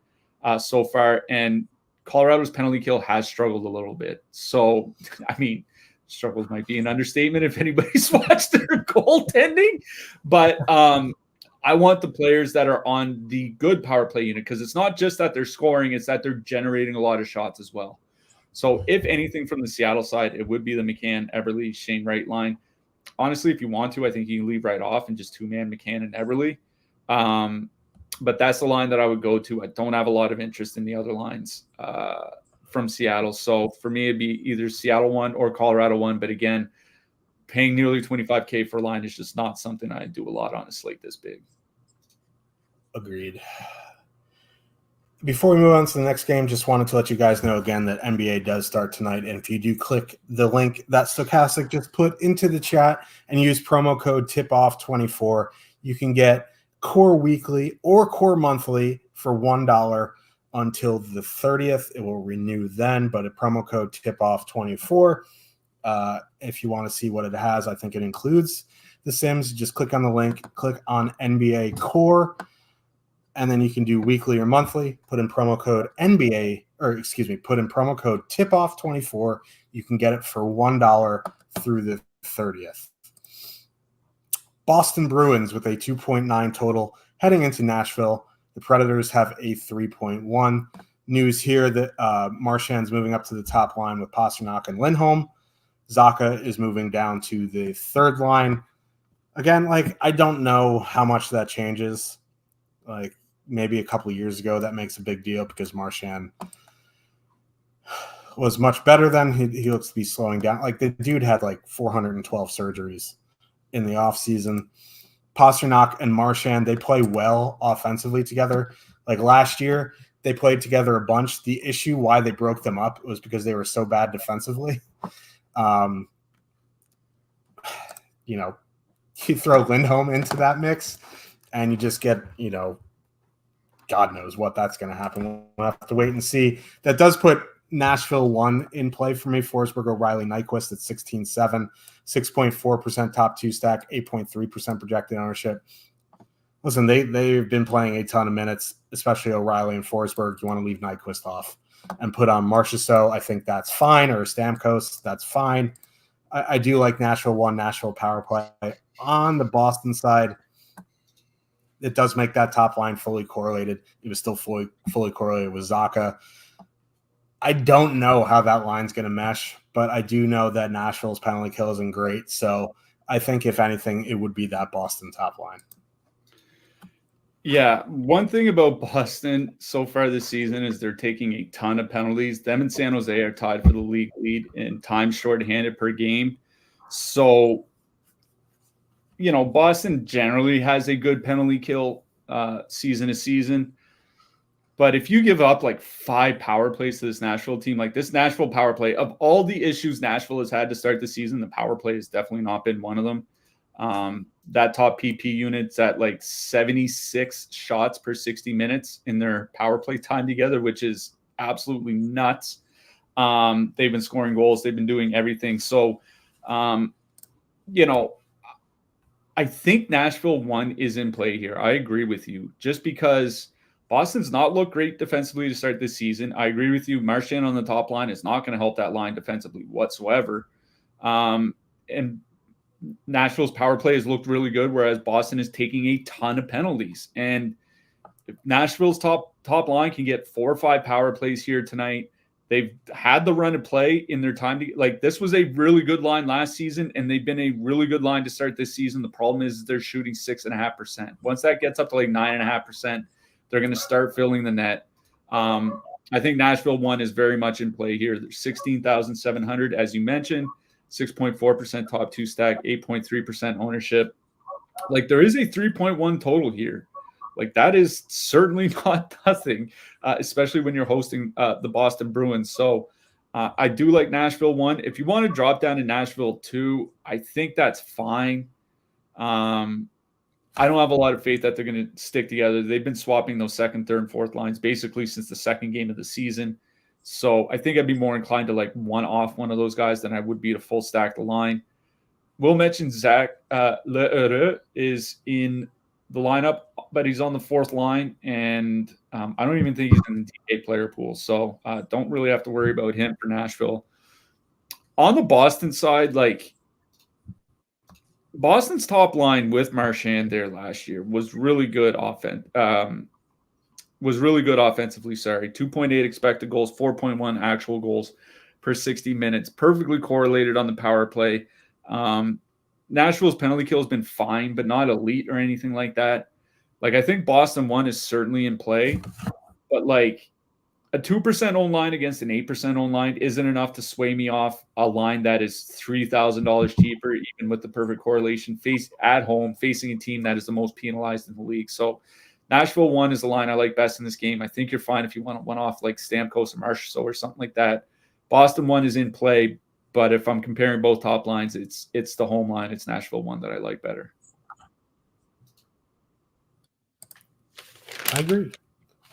so far. And Colorado's penalty kill has struggled a little bit. So, I mean, struggles might be an understatement if anybody's watched their goaltending. But I want the players that are on the good power play unit, because it's not just that they're scoring, it's that they're generating a lot of shots as well. So if anything from the Seattle side, it would be the McCann, Eberle, Shane Wright line. Honestly, if you want to, I think you can leave right off and just two-man McCann and Eberle. But that's the line that I would go to. I don't have a lot of interest in the other lines from Seattle. So for me, it'd be either Seattle 1 or Colorado 1. But again, paying nearly $25,000 for a line is just not something I do a lot on a slate this big. Agreed. Before we move on to the next game, just wanted to let you guys know again that NBA does start tonight. And if you do click the link that Stochastic just put into the chat and use promo code TIPOFF24, you can get Core Weekly or Core Monthly for $1 until the 30th. It will renew then, but a promo code TIPOFF24. If you want to see what it has, I think it includes The Sims. Just click on the link, click on NBA Core, and then you can do weekly or monthly. Put in promo code put in promo code TIPOFF24. You can get it for $1 through the 30th. Boston Bruins with a 2.9 total heading into Nashville. The Predators have a 3.1. News here that Marchand's moving up to the top line with Pastrnak and Lindholm. Zaka is moving down to the third line. Again, I don't know how much that changes. Maybe a couple of years ago, that makes a big deal because Marchand was much better then. He looks to be slowing down. The dude had 412 surgeries in the offseason. Pastrnak and Marchand, they play well offensively together. Last year, they played together a bunch. The issue why they broke them up was because they were so bad defensively. You throw Lindholm into that mix, and you just get, God knows what that's going to happen. We'll have to wait and see. That does put Nashville 1 in play for me. Forsberg, O'Reilly, Nyquist at 16.7, 6.4% top 2 stack, 8.3% projected ownership. Listen, they've been playing a ton of minutes, especially O'Reilly and Forsberg. You want to leave Nyquist off and put on Marchessault. I think that's fine, or Stamkos, that's fine. I do like Nashville 1, Nashville power play. On the Boston side, it does make that top line fully correlated. It was still fully correlated with Zaka. I don't know how that line's going to mesh, but I do know that Nashville's penalty kill isn't great. So I think, if anything, it would be that Boston top line. Yeah, one thing about Boston so far this season is they're taking a ton of penalties. Them and San Jose are tied for the league lead in time shorthanded per game. So, Boston generally has a good penalty kill season to season. But if you give up like 5 power plays to this Nashville team, like this Nashville power play, of all the issues Nashville has had to start the season, the power play has definitely not been one of them. That top PP unit's at like 76 shots per 60 minutes in their power play time together, which is absolutely nuts. They've been scoring goals. They've been doing everything. So, I think Nashville 1 is in play here. I agree with you. Just because Boston's not looked great defensively to start this season. I agree with you. Marchand on the top line is not going to help that line defensively whatsoever. And Nashville's power play has looked really good, whereas Boston is taking a ton of penalties. And if Nashville's top line can get 4 or 5 power plays here tonight, they've had the run of play in their time. This was a really good line last season, and they've been a really good line to start this season. The problem is they're shooting 6.5%. Once that gets up to like 9.5%, they're going to start filling the net. I think Nashville 1 is very much in play here. There's 16,700, as you mentioned. 6.4% top 2 stack, 8.3% ownership. Like, there is a 3.1 total here. Like, that is certainly not nothing, especially when you're hosting the Boston Bruins. So I do like Nashville 1. If you want to drop down to Nashville 2, I think that's fine. I don't have a lot of faith that they're going to stick together. They've been swapping those second, third, and fourth lines basically since the second game of the season. So I think I'd be more inclined to like one off one of those guys than I would be to full stack the line. We'll mention Zach Leheureux is in the lineup, but he's on the 4th line, and I don't even think he's in the D8 player pool. So don't really have to worry about him for Nashville. On the Boston side, like, Boston's top line with Marchand there last year was really good offensively, 2.8 expected goals, 4.1 actual goals per 60 minutes, perfectly correlated on the power play. Nashville's penalty kill has been fine, but not elite or anything like that. Like, I think Boston 1 is certainly in play, but like a 2% owned line against an 8% owned line isn't enough to sway me off a line that is $3,000 cheaper, even with the perfect correlation, at home, facing a team that is the most penalized in the league. So Nashville 1 is the line I like best in this game. I think you're fine if you want one off like Stamkos or Marchessault or something like that. Boston 1 is in play, but if I'm comparing both top lines, it's the home line. It's Nashville 1 that I like better. I agree.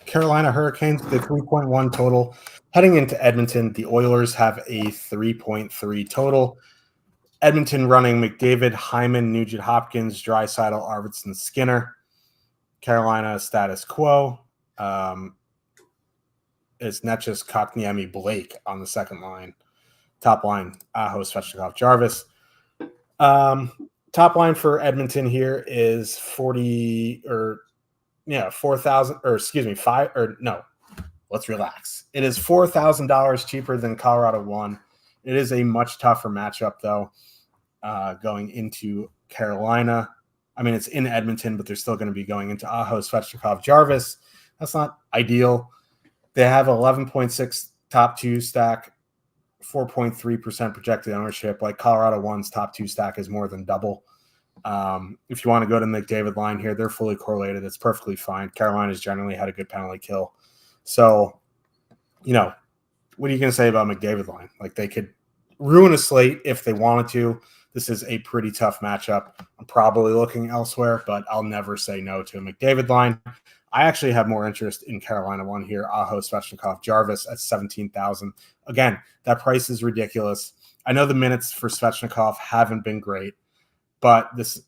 Carolina Hurricanes, the 3.1 total. Heading into Edmonton, the Oilers have a 3.3 total. Edmonton running McDavid, Hyman, Nugent Hopkins, Draisaitl, Arvidsson, Skinner. Carolina status quo. It's Netchus, Kotkaniemi, Blake on the second line. Top line, Aho, Svechnikov, Jarvis. Top line for Edmonton here is 4,000, or excuse me, let's relax. It is $4,000 cheaper than Colorado 1. It is a much tougher matchup, though, going into Carolina. I mean, it's in Edmonton, but they're still going to be going into Aho, Svechnikov, Jarvis. That's not ideal. They have 11.6 top 2 stack, 4.3% projected ownership. Like Colorado 1's top 2 stack is more than double. If you want to go to the McDavid line here, they're fully correlated. It's perfectly fine. Carolina's generally had a good penalty kill. So, what are you going to say about McDavid line? Like, they could ruin a slate if they wanted to. This is a pretty tough matchup. I'm probably looking elsewhere, but I'll never say no to a McDavid line. I actually have more interest in Carolina 1 here. Aho, Svechnikov, Jarvis at 17,000. Again, that price is ridiculous. I know the minutes for Svechnikov haven't been great, but this,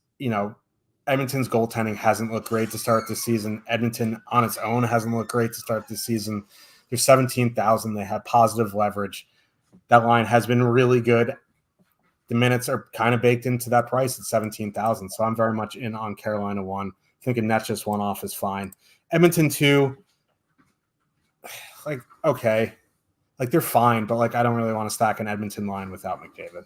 Edmonton's goaltending hasn't looked great to start this season. Edmonton on its own hasn't looked great to start this season. They're 17,000. They have positive leverage. That line has been really good the minutes are kind of baked into that price at 17,000. So I'm very much in on Carolina 1. Thinking Nets just one off is fine. Edmonton 2, like, okay. Like, they're fine, but like I don't really want to stack an Edmonton line without McDavid.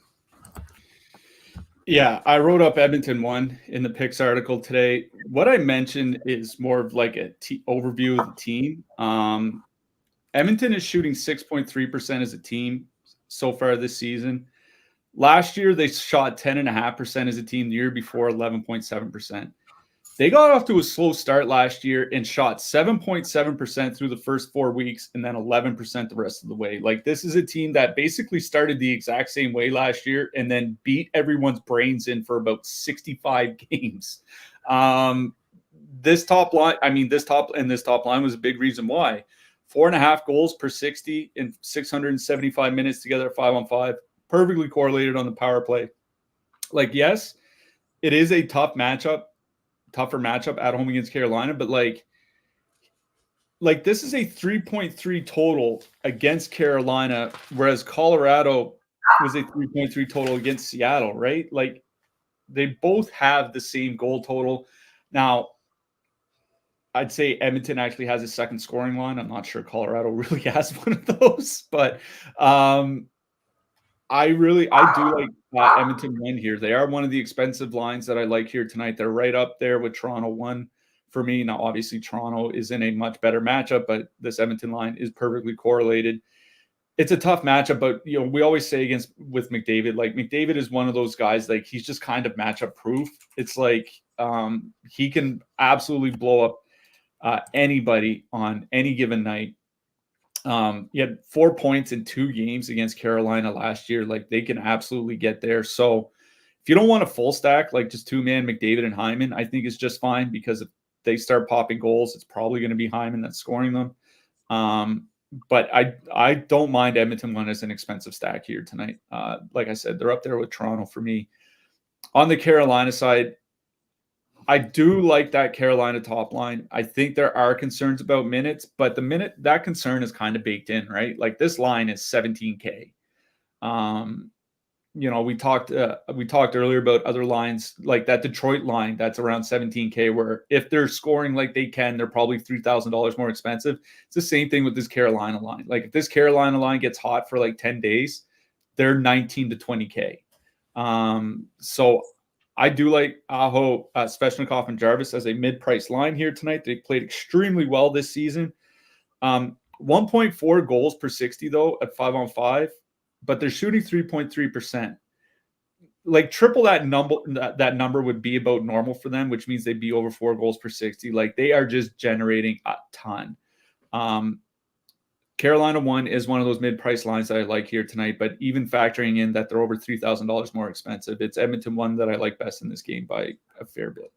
Yeah, I wrote up Edmonton 1 in the picks article today. What I mentioned is more of like a overview of the team. Edmonton is shooting 6.3% as a team so far this season. Last year, they shot 10.5% as a team. The year before, 11.7%. They got off to a slow start last year and shot 7.7% through the first 4 weeks and then 11% the rest of the way. Like, this is a team that basically started the exact same way last year and then beat everyone's brains in for about 65 games. This top line was a big reason why. 4.5 goals per 60 in 675 minutes together at 5-on-5. Perfectly correlated on the power play. Like, yes, it is a tougher matchup at home against Carolina, but like this is a 3.3 total against Carolina, whereas Colorado was a 3.3 total against Seattle, right? Like, they both have the same goal total. Now, I'd say Edmonton actually has a second scoring line. I'm not sure Colorado really has one of those, but I do like Edmonton 1 here. They are one of the expensive lines that I like here tonight. They're right up there with Toronto 1 for me. Now, obviously, Toronto is in a much better matchup, but this Edmonton line is perfectly correlated. It's a tough matchup, but we always say with McDavid, like, McDavid is one of those guys, like, he's just kind of matchup proof. It's like he can absolutely blow up anybody on any given night. He had 4 points in 2 games against Carolina last year. Like, they can absolutely get there. So if you don't want a full stack, like just 2-man McDavid and Hyman, I think it's just fine, because if they start popping goals, it's probably going to be Hyman that's scoring them. But I don't mind Edmonton 1 as an expensive stack here tonight. Like I said, they're up there with Toronto for me. On the Carolina side, I do like that Carolina top line. I think there are concerns about minutes, but that concern is kind of baked in, right? Like, this line is 17K. We talked earlier about other lines, like that Detroit line that's around 17K, where if they're scoring like they can, they're probably $3,000 more expensive. It's the same thing with this Carolina line. Like, if this Carolina line gets hot for like 10 days, they're 19 to 20K. So I do like Aho, Svechnikov, and Jarvis as a mid-price line here tonight. They played extremely well this season. 1.4 goals per 60, though, at 5-on-5, but they're shooting 3.3%. Like, triple that number would be about normal for them, which means they'd be over 4 goals per 60. Like, they are just generating a ton. Carolina 1 is one of those mid-price lines that I like here tonight, but even factoring in that they're over $3,000 more expensive, it's Edmonton 1 that I like best in this game by a fair bit.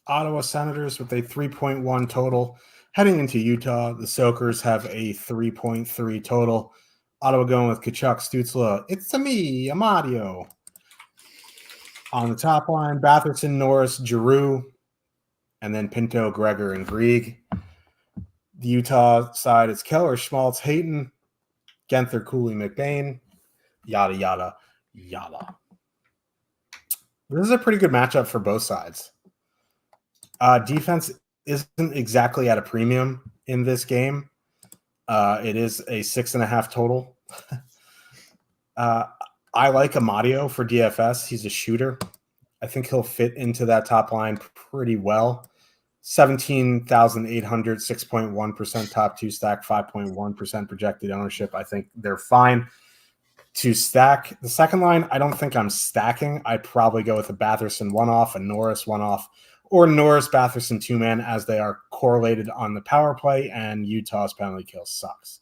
Ottawa Senators with a 3.1 total. Heading into Utah, the Soakers have a 3.3 total. Ottawa going with Tkachuk, Stützle. It's a me, Amadio. On the top line, Batherson, Norris, Giroux, and then Pinto, Gregor, and Grieg. The Utah side is Keller, Schmaltz, Hayton, Genther, Cooley, McBain, yada, yada, yada. This is a pretty good matchup for both sides. Defense isn't exactly at a premium in this game. It is a 6.5 total. I like Amadio for DFS. He's a shooter. I think he'll fit into that top line pretty well. 17,800, 6.1% top 2 stack, 5.1% projected ownership. I think they're fine to stack. The second line, I don't think I'm stacking. I'd probably go with a Batherson 1-off, a Norris 1-off, or Norris Batherson 2-man, as they are correlated on the power play, and Utah's penalty kill sucks.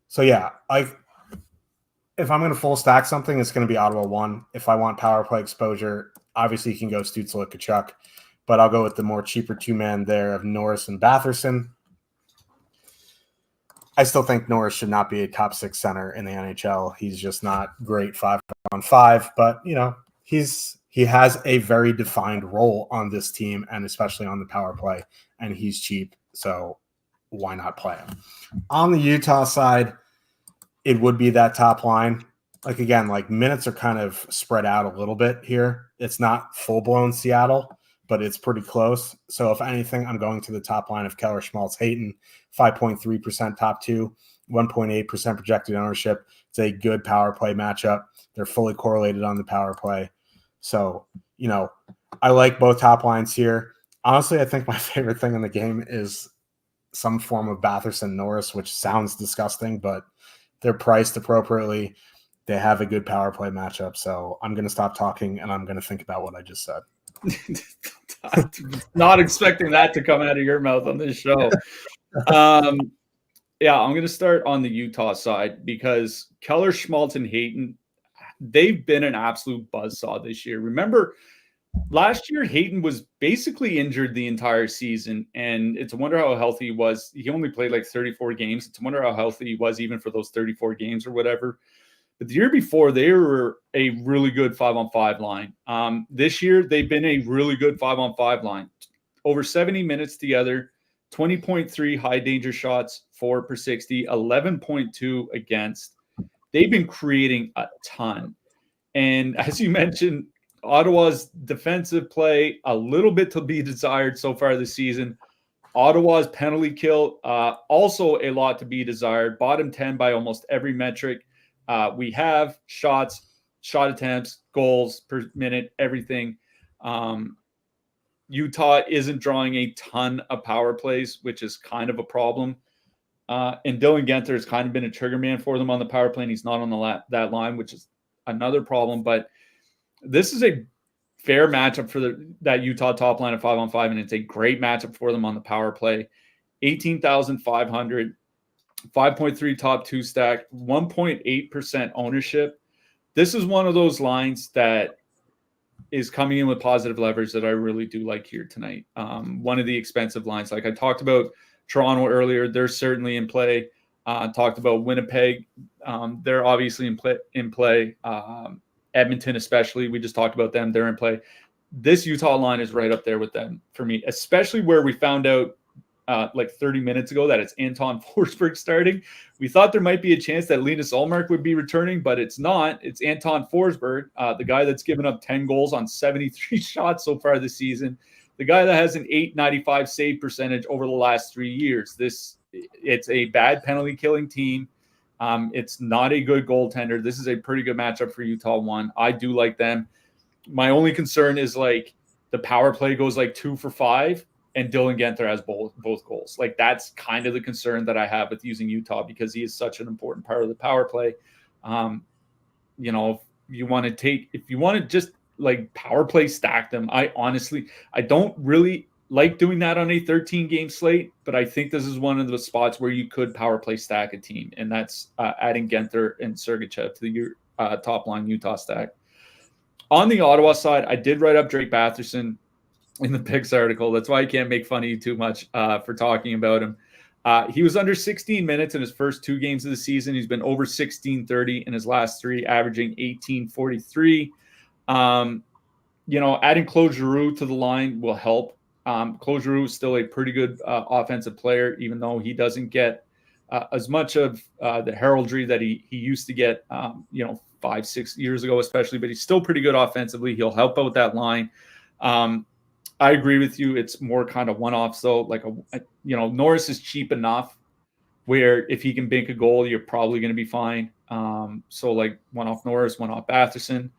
So yeah, if I'm going to full stack something, it's going to be Ottawa 1. If I want power play exposure, obviously you can go Stützle, Tkachuk, but I'll go with the more cheaper 2-man there of Norris and Batherson. I still think Norris should not be a top 6 center in the NHL. He's just not great 5-on-5, but he has a very defined role on this team, and especially on the power play, and he's cheap, so why not play him? On the Utah side, it would be that top line. Like, again, like minutes are kind of spread out a little bit here. It's not full-blown Seattle, but it's pretty close. So if anything, I'm going to the top line of Keller, Schmaltz, Hayton, 5.3% top two, 1.8% projected ownership. It's a good power play matchup. They're fully correlated on the power play. So, I like both top lines here. Honestly, I think my favorite thing in the game is some form of Batherson Norris, which sounds disgusting, but they're priced appropriately. They have a good power play matchup. So I'm going to stop talking and I'm going to think about what I just said. Not expecting that to come out of your mouth on this show. I'm going to start on the Utah side because Keller, Schmaltz, and Hayton, they've been an absolute buzzsaw this year. Remember, last year, Hayton was basically injured the entire season, and it's a wonder how healthy he was. He only played like 34 games. It's a wonder how healthy he was even for those 34 games or whatever. But the year before, they were a really good 5-on-5 line. This year, they've been a really good 5-on-5 line. Over 70 minutes together, 20.3 high danger shots, 4 per 60, 11.2 against. They've been creating a ton. And as you mentioned, Ottawa's defensive play, a little bit to be desired so far this season. Ottawa's penalty kill, also a lot to be desired. Bottom 10 by almost every metric. We have shots, shot attempts, goals per minute, everything. Utah isn't drawing a ton of power plays, which is kind of a problem. And Dylan Guenther has kind of been a trigger man for them on the power play, and he's not on that line, which is another problem. But this is a fair matchup for that Utah top line of 5-on-5, and it's a great matchup for them on the power play. 18,500, 5.3 top two stack, 1.8% ownership. This is one of those lines that is coming in with positive leverage that I really do like here tonight. One of the expensive lines, like I talked about Toronto earlier, they're certainly in play. Talked about Winnipeg. They're obviously in play. Edmonton especially, we just talked about them. They're in play. This Utah line is right up there with them for me, especially where we found out like 30 minutes ago that it's Anton Forsberg starting. We thought there might be a chance that Linus Ullmark would be returning, but it's not. It's Anton Forsberg, the guy that's given up 10 goals on 73 shots so far this season, the guy that has an .895 save percentage over the last 3 years. It's a bad penalty killing team. It's not a good goaltender. This is a pretty good matchup for Utah 1. I do like them. My only concern is like the power play goes like 2 for 5 and Dylan Guenther has both goals. Like that's kind of the concern that I have with using Utah because he is such an important part of the power play. If you want to just like power play stack them, I don't really like doing that on a 13-game slate, but I think this is one of the spots where you could power play stack a team, and that's adding Guenther and Sergachev to the top line Utah stack. On the Ottawa side, I did write up Drake Batherson in the picks article. That's why I can't make fun of you too much for talking about him. He was under 16 minutes in his first 2 games of the season. He's been over 16:30 in his last 3, averaging 18:43. Adding Claude Giroux to the line will help. Claude Giroux is still a pretty good offensive player, even though he doesn't get as much of the heraldry that he used to get, 5-6 years ago, especially, but he's still pretty good offensively. He'll help out that line. I agree with you. It's more kind of one-offs though. Like, Norris is cheap enough where if he can bank a goal, you're probably going to be fine. So like one-off Norris, one-off Batherson.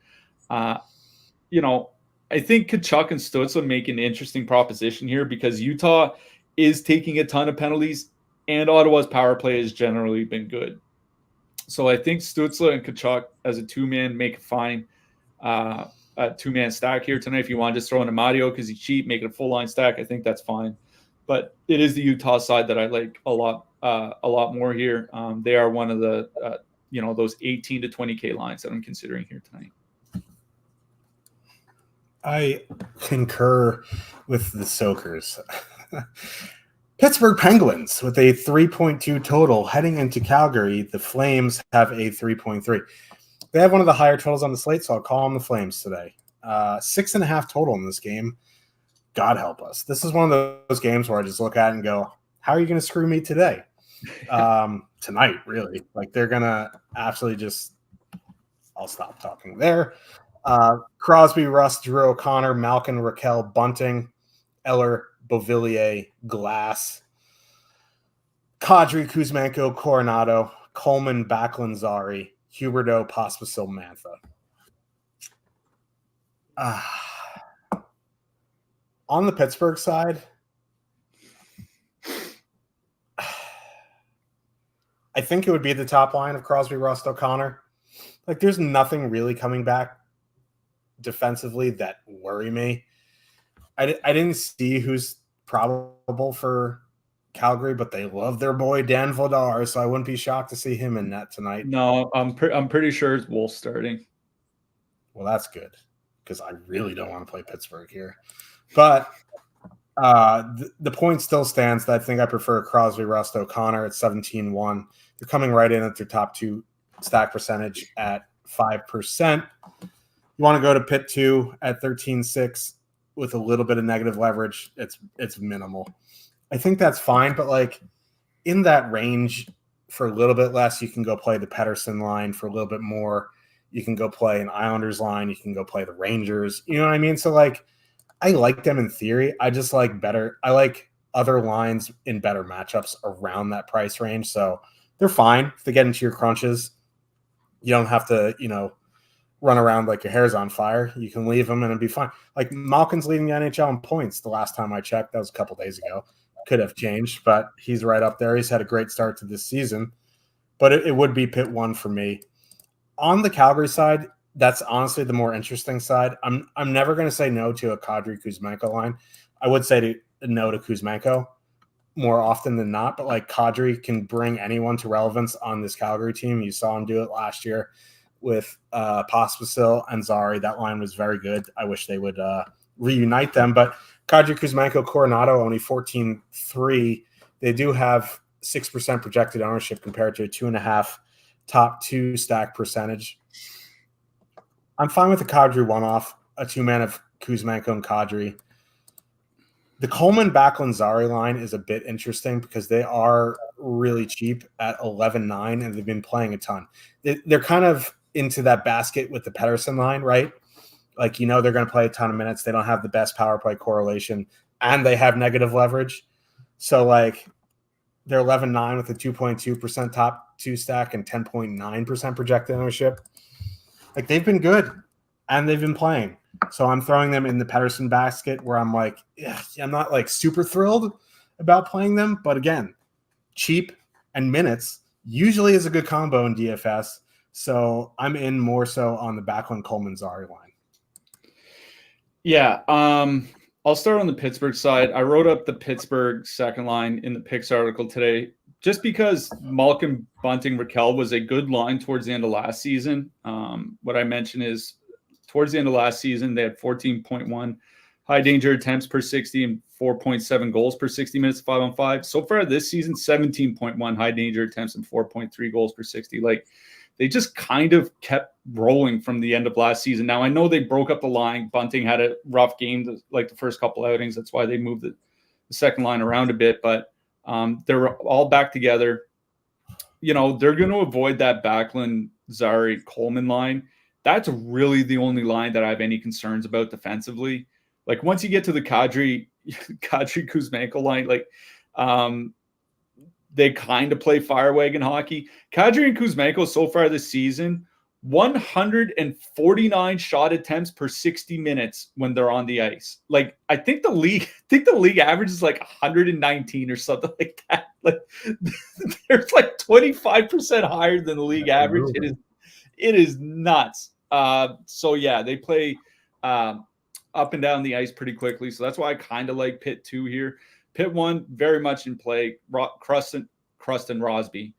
I think Tkachuk and Stützle make an interesting proposition here because Utah is taking a ton of penalties and Ottawa's power play has generally been good. So I think Stützle and Tkachuk as a two-man make a fine two-man stack here tonight. If you want to just throw in a Mario because he's cheap, make it a full-line stack, I think that's fine. But it is the Utah side that I like a lot more here. They are one of the, those 18 to 20K lines that I'm considering here tonight. I concur with the Soakers. Pittsburgh Penguins with a 3.2 total heading into Calgary. The Flames have a 3.3. They have one of the higher totals on the slate, so I'll call them the Flames today. 6.5 total in this game. God help us. This is one of those games where I just look at it and go, how are you going to screw me today? tonight, really. Like they're gonna absolutely just. I'll stop talking there. Crosby, Rust, Drew O'Connor, Malkin, Raquel, Bunting, Eller, Beauvillier, Glass, Kadri, Kuzmenko, Coronado, Coleman, Backlund, Zari, Huberdeau, Pospisil, Mantha. On the Pittsburgh side, I think it would be the top line of Crosby, Rust, O'Connor. Like, there's nothing really coming back defensively that worry me. I didn't see who's probable for Calgary, but they love their boy Dan Vladar, so I wouldn't be shocked to see him in net tonight. No, I'm pretty sure it's Wolf starting. Well, that's good because I really don't want to play Pittsburgh here. But the point still stands that I think I prefer Crosby, Rust, O'Connor at 17-1. They're coming right in at their top two stack percentage at 5%. You want to go to Pitt 2 at 13-6 with a little bit of negative leverage. It's minimal. I think that's fine, but like in that range for a little bit less, you can go play the Pettersson line. For a little bit more, you can go play an Islanders line. You can go play the Rangers. You know what I mean? So like, I like them in theory. I just like better. I like other lines in better matchups around that price range. So they're fine if they get into your crunches. You don't have to, run around like your hair's on fire. You can leave them and it'd be fine. Like Malkin's leading the NHL in points the last time I checked. That was a couple days ago. Could have changed, but he's right up there. He's had a great start to this season. But it would be Pitt 1 for me. On the Calgary side, that's honestly the more interesting side. I'm never going to say no to a Kadri Kuzmenko line. I would say no to Kuzmenko more often than not, but like Kadri can bring anyone to relevance on this Calgary team. You saw him do it last year with Pospisil and Zari. That line was very good. I wish they would reunite them, but Kadri, Kuzmenko, Coronado only 14-3. They do have 6% projected ownership compared to a 2.5 top two stack percentage. I'm fine with the Kadri one-off, a two-man of Kuzmenko and Kadri. The Coleman, Backlund, Zari line is a bit interesting because they are really cheap at 11.9, and they've been playing a ton. They're kind of into that basket with the Pettersson line, right? Like, they're going to play a ton of minutes. They don't have the best power play correlation, and they have negative leverage. So, like, they're 11.9 with a 2.2% top two stack and 10.9% projected ownership. Like, they've been good, and they've been playing. So I'm throwing them in the Pettersson basket where I'm like, I'm not like super thrilled about playing them. But again, cheap and minutes usually is a good combo in DFS. So I'm in more so on the Backlund, Coleman, Zari line. Yeah. I'll start on the Pittsburgh side. I wrote up the Pittsburgh second line in the picks article today just because Malkin, Bunting, Raquel was a good line towards the end of last season. What I mentioned is towards the end of last season, they had 14.1 high danger attempts per 60 and 4.7 goals per 60 minutes 5-on-5. So far this season, 17.1 high danger attempts and 4.3 goals per 60. Like, they just kind of kept rolling from the end of last season. Now, I know they broke up the line. Bunting had a rough game, like the first couple outings. That's why they moved the second line around a bit. But they're all back together. They're going to avoid that Backlund, Zari, Coleman line. That's really the only line that I have any concerns about defensively. Like, once you get to the Kadri Kuzmenko line, like, they kind of play fire wagon hockey. Kadri and Kuzmenko so far this season, 149 shot attempts per 60 minutes when they're on the ice. Like, I think the league average is like 119 or something like that. Like, they're like 25% higher than the league average. It is nuts. So yeah, they play up and down the ice pretty quickly. So that's why I kind of like Pitt 2 here. Pitt 1, very much in play. Rust and Crosby.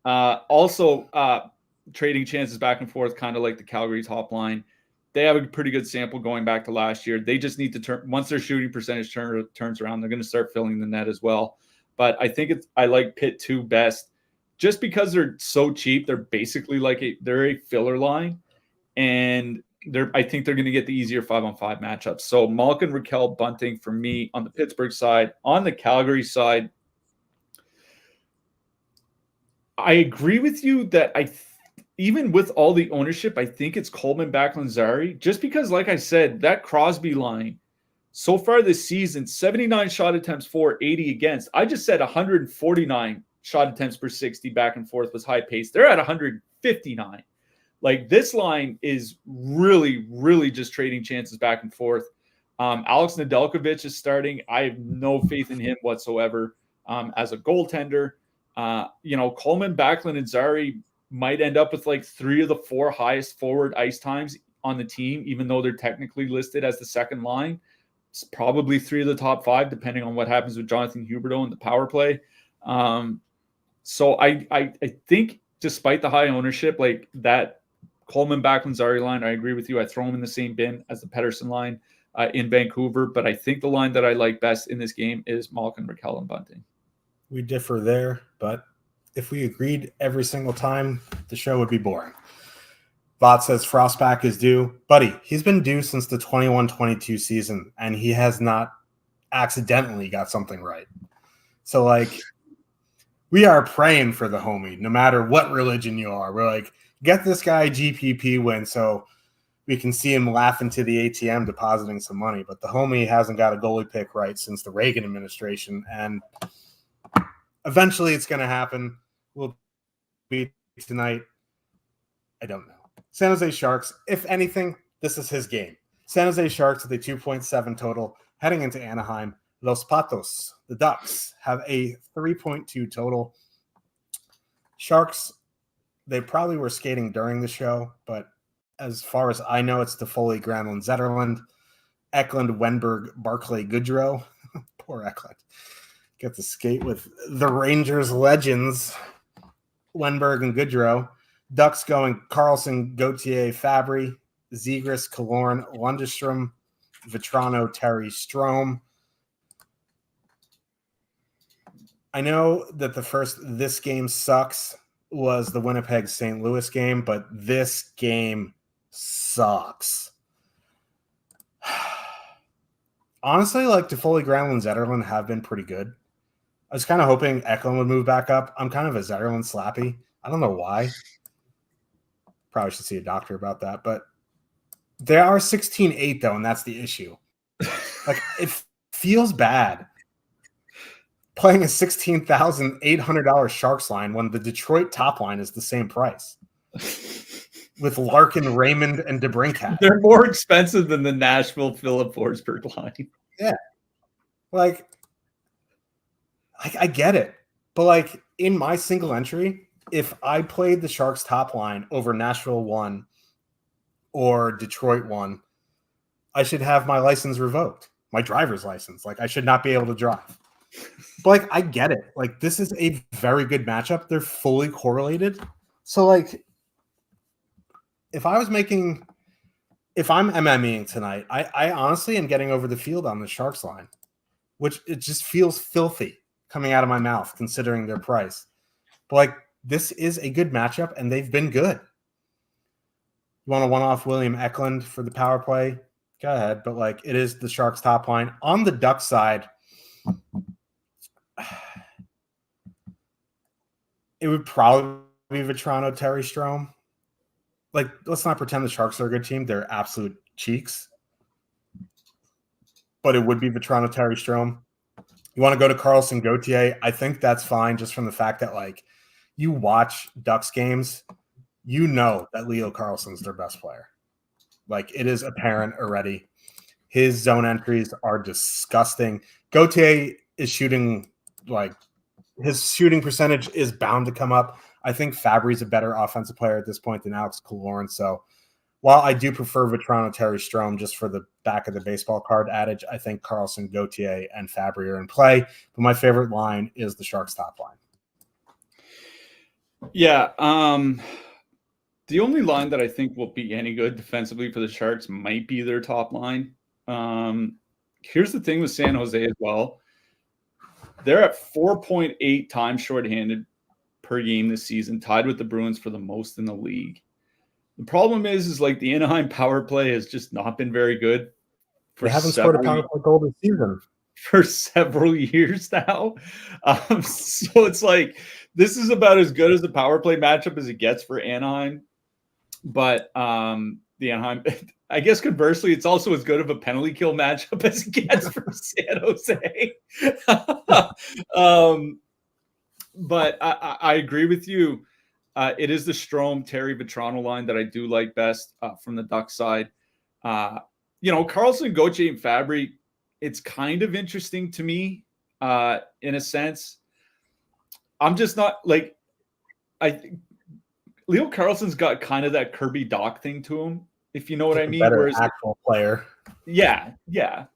Also trading chances back and forth, kind of like the Calgary top line. They have a pretty good sample going back to last year. They just need to turn, once their shooting percentage turns around, they're going to start filling the net as well. But I think I like Pitt 2 best. Just because they're so cheap, they're basically like they're a filler line, and I think they're going to get the easier 5-on-5 matchups. So Malkin, Raquel, Bunting for me on the Pittsburgh side. On the Calgary side, I agree with you that even with all the ownership, I think it's Coleman, Backlund, Zary, just because, like I said, that Crosby line so far this season, 79 shot attempts for, 80 against. I just said 149 shot attempts per 60 back and forth was high pace. They're at 159. Like, this line is really, really just trading chances back and forth. Alex Nedeljkovic is starting. I have no faith in him whatsoever as a goaltender. Coleman, Backlund, and Zary might end up with like 3 of the 4 highest forward ice times on the team, even though they're technically listed as the second line. It's probably 3 of the top 5, depending on what happens with Jonathan Huberdeau in the power play. So I think despite the high ownership, like that Coleman, Backlund, Zary line, I agree with you. I throw them in the same bin as the Pettersson line in Vancouver, but I think the line that I like best in this game is Malkin, Rakell, and Bunting. We differ there, but if we agreed every single time, the show would be boring. Vought says Frostback is due. Buddy, he's been due since the 21-22 season, and he has not accidentally got something right. So, like, we are praying for the homie, no matter what religion you are. We're like, get this guy a GPP win so we can see him laugh into the ATM depositing some money. But the homie hasn't got a goalie pick right since the Reagan administration, and eventually it's going to happen. Will be tonight. I don't know. San Jose Sharks, if anything, this is his game. San Jose Sharks with a 2.7 total heading into Anaheim. Los Patos, the Ducks, have a 3.2 total. Sharks, they probably were skating during the show, but as far as I know, it's Toffoli, Granlund, Zetterlund, Eklund, Wenberg, Barclay, Goodrow. Poor Eklund. Get to skate with the Rangers legends, Wenberg and Goodrow. Ducks going Carlson, Gauthier, Fabry, Zegras, Killorn, Lundestrom, Vetrano, Terry, Strome. I know that this game sucks was the Winnipeg St. Louis game, but this game sucks. Honestly, like Toffoli, Granlund, Zetterlund have been pretty good. I was kind of hoping Eklund would move back up. I'm kind of a Zetterlund slappy. I don't know why. Probably should see a doctor about that, but they are 16-8 though, and that's the issue. Like, it feels bad playing a $16,800 Sharks line when the Detroit top line is the same price with Larkin, Raymond, and DeBrincat. They're more expensive than the Nashville Philip Forsberg line. Yeah. Like, I get it. But, like, in my single entry, if I played the Sharks top line over Nashville 1 or Detroit 1, I should have my license revoked, my driver's license. Like, I should not be able to drive. But, like, I get it. Like, this is a very good matchup. They're fully correlated. So, like, if I'm MMEing tonight, I honestly am getting over the field on the Sharks line, which it just feels filthy coming out of my mouth considering their price. But, like, this is a good matchup, and they've been good. You want to one-off William Eklund for the power play? Go ahead. But, like, it is the Sharks top line. On the Ducks side, it would probably be Vetrano, Terry, Strome. Like, let's not pretend the Sharks are a good team. They're absolute cheeks. But it would be Vetrano, Terry, Strome. You want to go to Carlson, Gauthier? I think that's fine just from the fact that, like, you watch Ducks games, you know that Leo Carlson's their best player. Like, it is apparent already. His zone entries are disgusting. Gauthier is shooting, like, his shooting percentage is bound to come up. I think Fabry's a better offensive player at this point than Alex Killorn. So while I do prefer Vetrano, Terry, Strome just for the back of the baseball card adage, I think Carlson, Gauthier, and Fabry are in play. But my favorite line is the Sharks top line. Yeah. The only line that I think will be any good defensively for the Sharks might be their top line. Here's the thing with San Jose as well. They're at 4.8 times shorthanded per game this season, tied with the Bruins for the most in the league. The problem is like the Anaheim power play has just not been very good. They haven't scored a power play goal this season. for several years now. So it's like, this is about as good as a power play matchup as it gets for Anaheim. But the Anaheim, I guess conversely, it's also as good of a penalty kill matchup as it gets for San Jose. But I agree with you. It is the Strome, Terry, Vetrano line that I do like best from the Duck side. Carlson, Gauthier, and Fabry, it's kind of interesting to me in a sense. I'm just not like, Leo Carlson's got kind of that Kirby Dach thing to him, if you know what I mean. Better actual player. Yeah.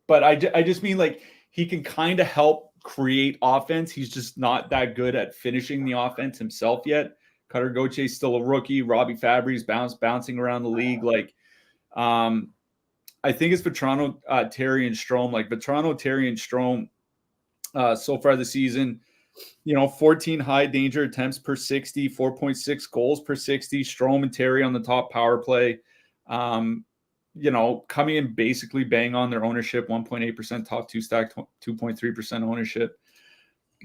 But I just mean, like, he can kind of help create offense. He's just not that good at finishing the offense himself yet. Cutter Gauthier still a rookie. Robbie Fabry's bouncing around the league. Like, I think it's Vetrano, Terry, and Strome. Like, Vetrano, Terry, and Strome so far this season, 14 high danger attempts per 60, 4.6 goals per 60. Strome and Terry on the top power play. Coming in basically bang on their ownership, 1.8% top two stack, 2.3% ownership.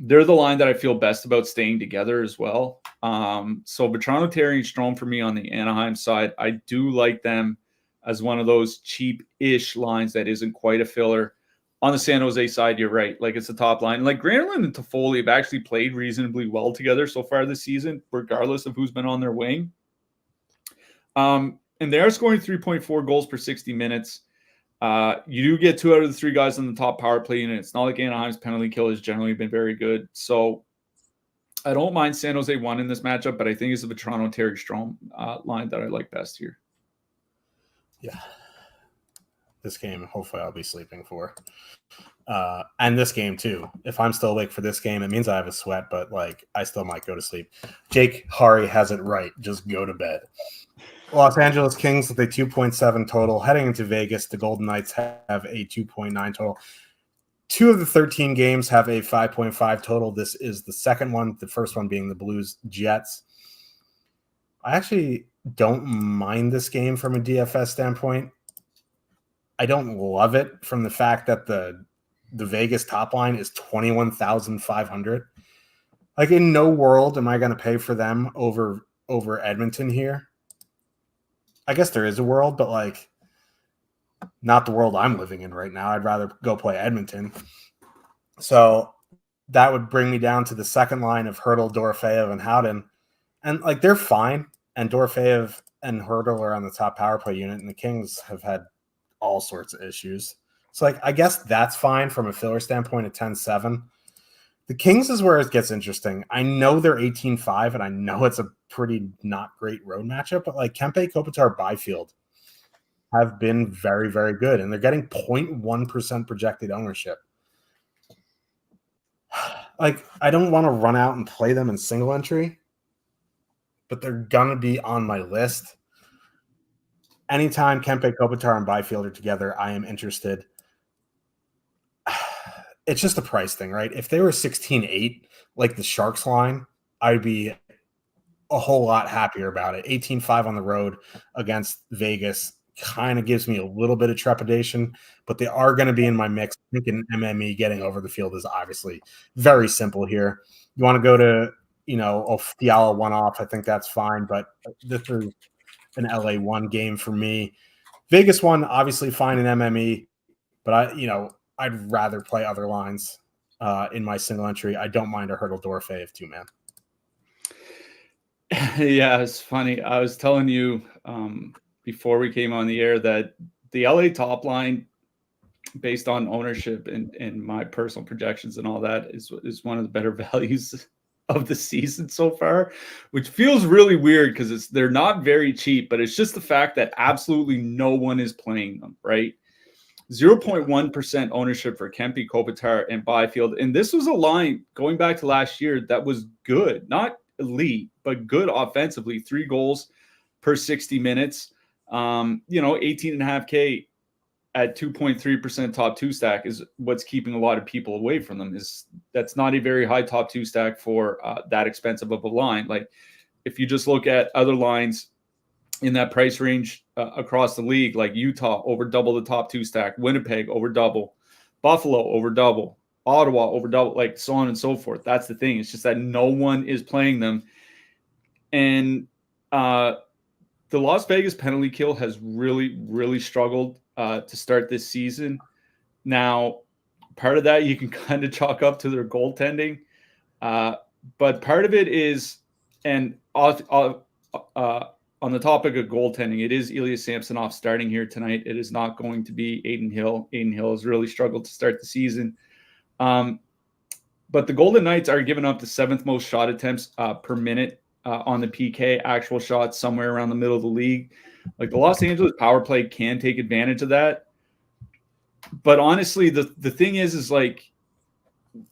They're the line that I feel best about staying together as well. So Vetrano, Terry, and Strome for me on the Anaheim side. I do like them as one of those cheap-ish lines that isn't quite a filler. On the San Jose side, you're right. Like, it's the top line. Like, Granlund and Toffoli have actually played reasonably well together so far this season, regardless of who's been on their wing. And they are scoring 3.4 goals per 60 minutes. You do get 2 out of the 3 guys on the top power play unit. It's not like Anaheim's penalty kill has generally been very good. So I don't mind San Jose 1 in this matchup, but I think it's the Vetrano, Terry, Strome line that I like best here. Yeah. This game, hopefully I'll be sleeping for. And this game too. If I'm still awake for this game, it means I have a sweat, but like, I still might go to sleep. Jake Hari has it right. Just go to bed. Los Angeles Kings with a 2.7 total. Heading into Vegas, the Golden Knights have a 2.9 total. 2 of the 13 games have a 5.5 total. This is the second one, the first one being the Blues Jets. I actually don't mind this game from a DFS standpoint. I don't love it from the fact that the Vegas top line is 21,500. Like, in no world am I going to pay for them over Edmonton here. I guess there is a world, but like, not the world I'm living in right now. I'd rather go play Edmonton. So that would bring me down to the second line of Hertl, Dorofeyev, and Howden. And like, they're fine. And Dorofeyev and Hertl are on the top power play unit, and the Kings have had all sorts of issues. So like, I guess that's fine from a filler standpoint at 10-7. The Kings is where it gets interesting. I know they're 18-5, and I know it's a pretty not great road matchup, but like, Kempe, Kopitar, Byfield have been very, very good, and they're getting 0.1% projected ownership. Like, I don't want to run out and play them in single entry, but they're going to be on my list. Anytime Kempe, Kopitar, and Byfield are together, I am interested. It's just a price thing, right? If they were 16-8, like the Sharks line, I'd be a whole lot happier about it. 18-5 on the road against Vegas kind of gives me a little bit of trepidation, but they are going to be in my mix. I think an MME getting over the field is obviously very simple here. You want to go to, a Fiala one-off, I think that's fine, but this is an LA1 game for me. Vegas one, obviously fine in MME, but I'd rather play other lines in my single entry. I don't mind a Hertl, Dorofeyev 2-man. Yeah, it's funny. I was telling you before we came on the air that the LA top line, based on ownership and my personal projections and all that, is one of the better values of the season so far, which feels really weird because they're not very cheap, but it's just the fact that absolutely no one is playing them, right? 0.1% ownership for Kempe, Kopitar, and Byfield. And this was a line going back to last year that was good, not elite, but good offensively. 3 goals per 60 minutes. 18.5K at 2.3% top 2 stack is what's keeping a lot of people away from them. That's not a very high top 2 stack for that expensive of a line. Like, if you just look at other lines in that price range across the league, like Utah over double the top 2 stack, Winnipeg over double, Buffalo over double, Ottawa over double, like so on and so forth. That's the thing. It's just that no one is playing them. And the Las Vegas penalty kill has really, really struggled to start this season. Now, part of that you can kind of chalk up to their goaltending. But part of it is, and on the topic of goaltending, it is Ilya Samsonov starting here tonight. It is not going to be Adin Hill. Adin Hill has really struggled to start the season. But the Golden Knights are giving up the 7th most shot attempts per minute on the PK, actual shots somewhere around the middle of the league. Like the Los Angeles power play can take advantage of that. But honestly, the thing is like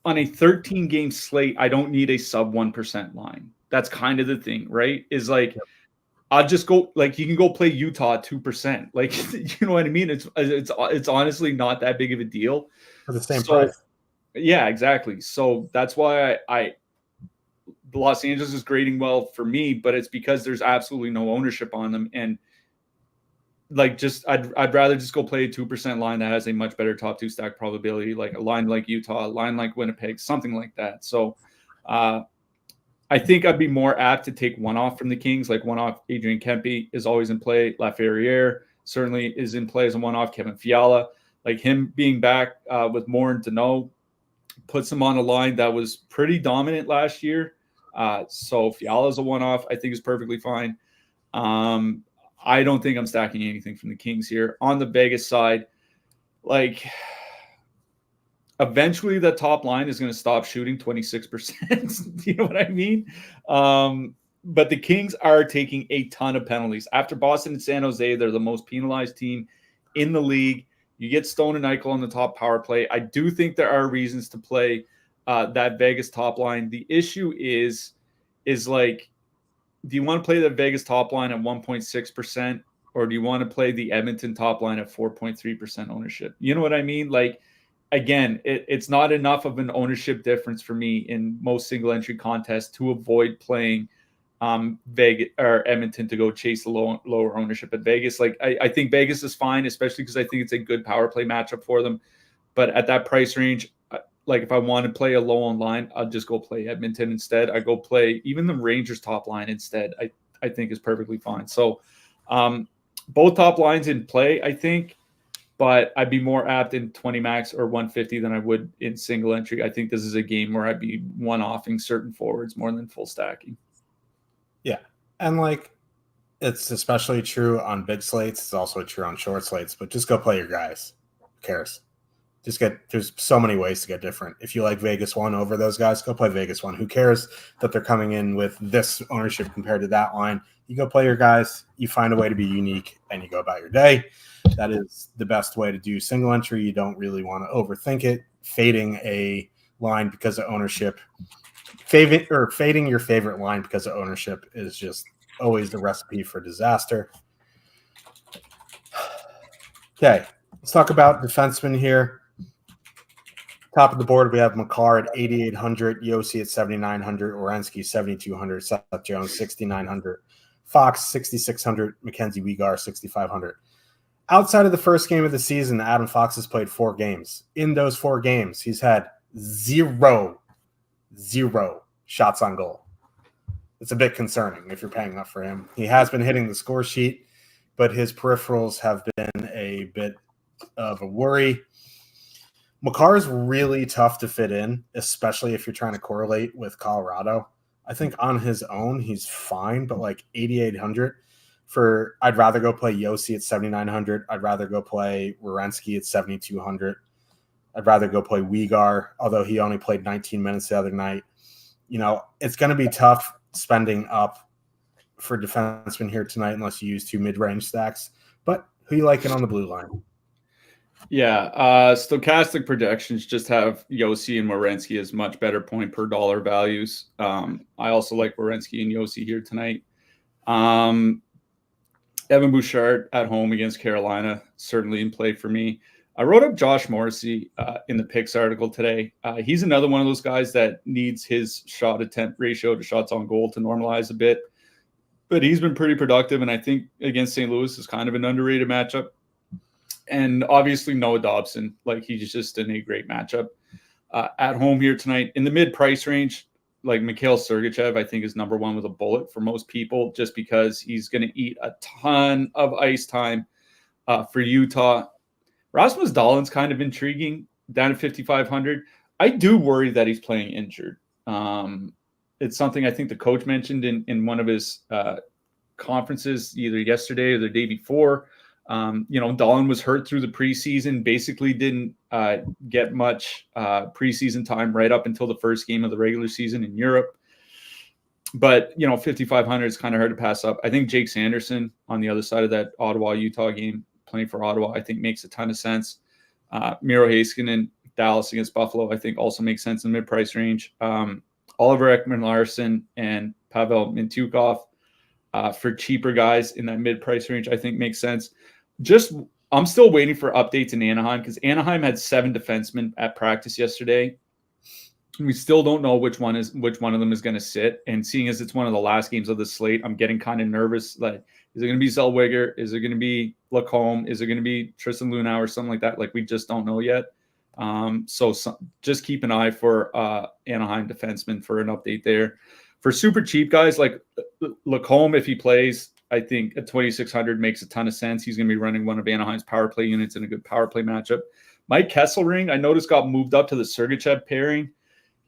on a 13-game slate, I don't need a sub 1% line. That's kind of the thing, right? Is like, I'll just go, like, you can go play Utah 2%. Like, you know what I mean? It's honestly not that big of a deal. For the same price. Yeah, exactly. So that's why the Los Angeles is grading well for me, but it's because there's absolutely no ownership on them. And like, I'd rather just go play a 2% line that has a much better top 2 stack probability, like a line like Utah, a line like Winnipeg, something like that. So I think I'd be more apt to take one off from the Kings, like one off. Adrian Kempe is always in play. Laferriere certainly is in play as a one off. Kevin Fiala, like him being back with more and Deneau, puts him on a line that was pretty dominant last year. So Fiala is a one off. I think is perfectly fine. I don't think I'm stacking anything from the Kings here. On the Vegas side, like eventually the top line is going to stop shooting 26%. You know what I mean? But the Kings are taking a ton of penalties. After Boston and San Jose, they're the most penalized team in the league. You get Stone and Eichel on the top power play. I do think there are reasons to play that Vegas top line. The issue is like, do you want to play the Vegas top line at 1.6%, or do you want to play the Edmonton top line at 4.3% ownership? You know what I mean? Like, again, it's not enough of an ownership difference for me in most single entry contests to avoid playing Vegas or Edmonton to go chase the lower ownership at Vegas. Like, I think Vegas is fine, especially because I think it's a good power play matchup for them. But at that price range, like if I want to play a low on line, I'll just go play Edmonton instead. I go play even the Rangers top line instead. I think is perfectly fine. So both top lines in play, I think, but I'd be more apt in 20 max or 150 than I would in single entry. I think this is a game where I'd be one-offing certain forwards more than full stacking. Yeah. And like, it's especially true on big slates. It's also true on short slates, but just go play your guys. Who cares? There's so many ways to get different. If you like Vegas 1 over those guys, go play Vegas 1. Who cares that they're coming in with this ownership compared to that line? You go play your guys, you find a way to be unique, and you go about your day. That is the best way to do single entry. You don't really want to overthink it. Fading a line because of ownership, fading your favorite line because of ownership is just always the recipe for disaster. Okay, let's talk about defensemen here. Top of the board, we have Makar at 8,800, Yossi at 7,900, Werenski 7,200, Seth Jones 6,900, Fox 6,600, Mackenzie Weegar 6,500. Outside of the first game of the season, Adam Fox has played 4 games. In those 4 games, he's had zero shots on goal. It's a bit concerning if you're paying up for him. He has been hitting the score sheet, but his peripherals have been a bit of a worry. Makar is really tough to fit in, especially if you're trying to correlate with Colorado. I think on his own, he's fine, but like 8,800 I'd rather go play Yossi at 7,900. I'd rather go play Werenski at 7,200. I'd rather go play Weegar, although he only played 19 minutes the other night. You know, it's going to be tough spending up for defensemen here tonight unless you use 2 mid-range stacks. But who you liking on the blue line? Yeah, stochastic projections just have Yossi and Werenski as much better point per dollar values. I also like Werenski and Yossi here tonight. Evan Bouchard at home against Carolina, certainly in play for me. I wrote up Josh Morrissey in the picks article today. He's another one of those guys that needs his shot attempt ratio to shots on goal to normalize a bit. But he's been pretty productive, and I think against St. Louis is kind of an underrated matchup. And obviously Noah Dobson, like he's just in a great matchup. At home here tonight in the mid-price range, like Mikhail Sergachev, I think is number one with a bullet for most people, just because he's going to eat a ton of ice time for Utah. Rasmus Dahlin's kind of intriguing, down at 5,500. I do worry that he's playing injured. It's something I think the coach mentioned in one of his conferences either yesterday or the day before. Dahlin was hurt through the preseason, basically didn't get much preseason time right up until the first game of the regular season in Europe. But, 5,500 is kind of hard to pass up. I think Jake Sanderson on the other side of that Ottawa-Utah game, playing for Ottawa, I think makes a ton of sense. Miro Heiskanen, Dallas against Buffalo, I think also makes sense in the mid-price range. Oliver Ekman-Larsson and Pavel Mintyukov for cheaper guys in that mid-price range, I think makes sense. I'm still waiting for updates in Anaheim because Anaheim had 7 defensemen at practice yesterday. We still don't know which one of them is going to sit. And seeing as it's one of the last games of the slate, I'm getting kind of nervous. Like, is it going to be Zellweger? Is it going to be Lacombe? Is it going to be Tristan Lunau or something like that? Like, we just don't know yet. So just keep an eye for Anaheim defensemen for an update there. For super cheap guys like Lacombe, if he plays, I think at 2,600 makes a ton of sense. He's going to be running one of Anaheim's power play units in a good power play matchup. Mike Kesselring, I noticed, got moved up to the Sergachev pairing.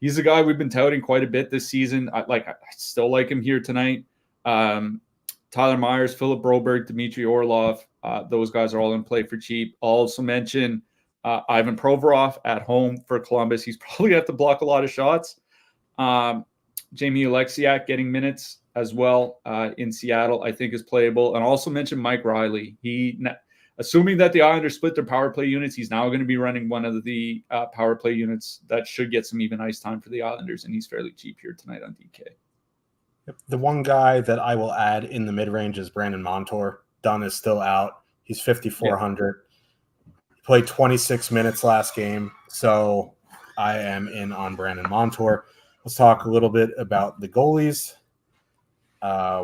He's a guy we've been touting quite a bit this season. I still like him here tonight. Tyler Myers, Philip Broberg, Dmitry Orlov, those guys are all in play for cheap. I'll also mention Ivan Provorov at home for Columbus. He's probably going to have to block a lot of shots. Jamie Alexiak getting minutes as well in Seattle, I think is playable. And also mention Mike Riley. Assuming that the Islanders split their power play units, he's now going to be running one of the power play units that should get some even ice time for the Islanders, and he's fairly cheap here tonight on DK. The one guy that I will add in the mid-range is Brandon Montour. Dunn is still out. He's 5,400. He played 26 minutes last game, so I am in on Brandon Montour. Let's talk a little bit about the goalies.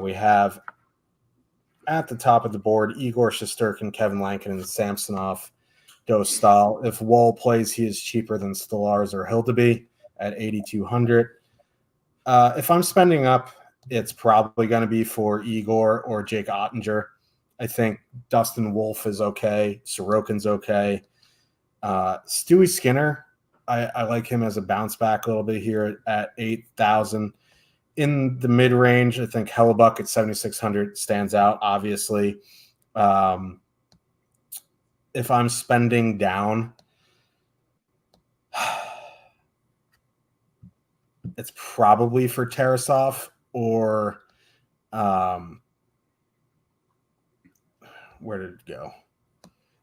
We have at the top of the board Igor Shesterkin, Kevin Lankinen, Samsonov, Dostal. If Woll plays, he is cheaper than Stolarz or Hildeby at 8,200. If I'm spending up, it's probably going to be for Igor or Jake Ottinger. I think Dustin Wolf is okay. Sorokin's okay. Stewie Skinner, I like him as a bounce back a little bit here at 8,000. In the mid-range, I think Hellebuck at 7,600 stands out, obviously. If I'm spending down, it's probably for Tarasov or where did it go?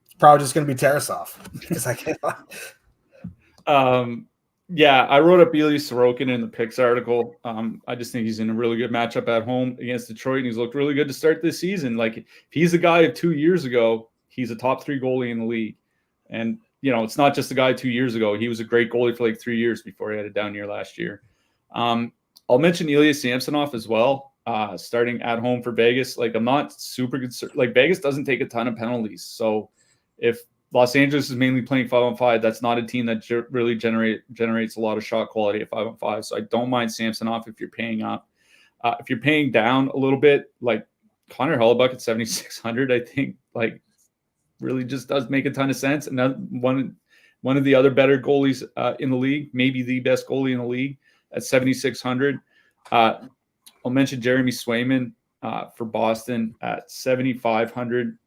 It's probably just going to be Tarasov because I can't. Yeah, I wrote up Ilya Sorokin in the picks article. I just think he's in a really good matchup at home against Detroit, and he's looked really good to start this season. Like, if he's the guy of 2 years ago, he's a top 3 goalie in the league. And, it's not just the guy 2 years ago. He was a great goalie for like 3 years before he had a down year last year. I'll mention Ilya Samsonov as well, starting at home for Vegas. Like, I'm not super concerned. Like, Vegas doesn't take a ton of penalties. So if Los Angeles is mainly playing 5-on-5, that's not a team that really generates a lot of shot quality at 5-on-5. So I don't mind Samsonov if you're paying up. If you're paying down a little bit, like Connor Hellebuck at 7,600, I think like really just does make a ton of sense. And one of the other better goalies in the league, maybe the best goalie in the league at 7,600. I'll mention Jeremy Swayman for Boston at 7,500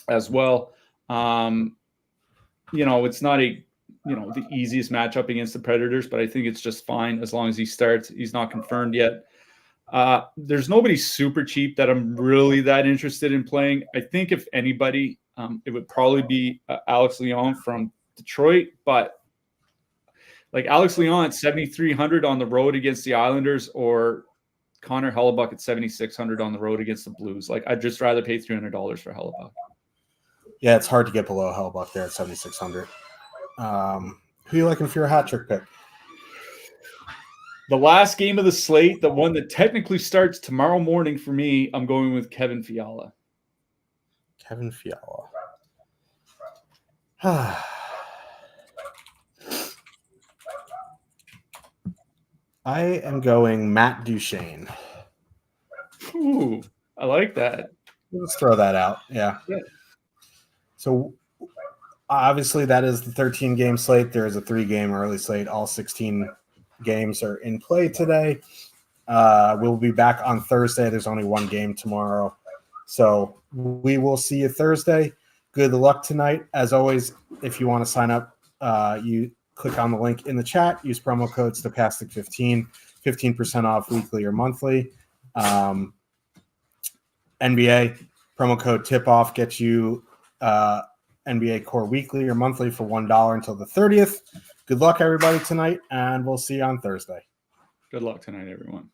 as well. It's not the easiest matchup against the Predators, but I think it's just fine as long as he starts. He's not confirmed yet. There's nobody super cheap that I'm really that interested in playing. I think if anybody, it would probably be Alex Leon from Detroit, but like Alex Leon at 7,300 on the road against the Islanders or Connor Hellebuck at 7,600 on the road against the Blues. Like, I'd just rather pay $300 for Hellebuck. Yeah, it's hard to get below Hellebuck there at 7,600. Who are you liking for your hat trick pick? The last game of the slate, the one that technically starts tomorrow morning for me, I'm going with Kevin Fiala. Kevin Fiala. I am going Matt Duchene. Ooh, I like that. Let's throw that out. Yeah. So obviously that is the 13-game slate. There is a 3-game early slate. All 16 games are in play today. We'll be back on Thursday. There's only one game tomorrow. So we will see you Thursday. Good luck tonight. As always, if you want to sign up, you click on the link in the chat. Use promo code Stochastic15, 15% off weekly or monthly. NBA promo code TIPOFF gets you NBA Core weekly or monthly for $1 until the 30th. Good luck, everybody, tonight, and we'll see you on Thursday. Good luck tonight, everyone.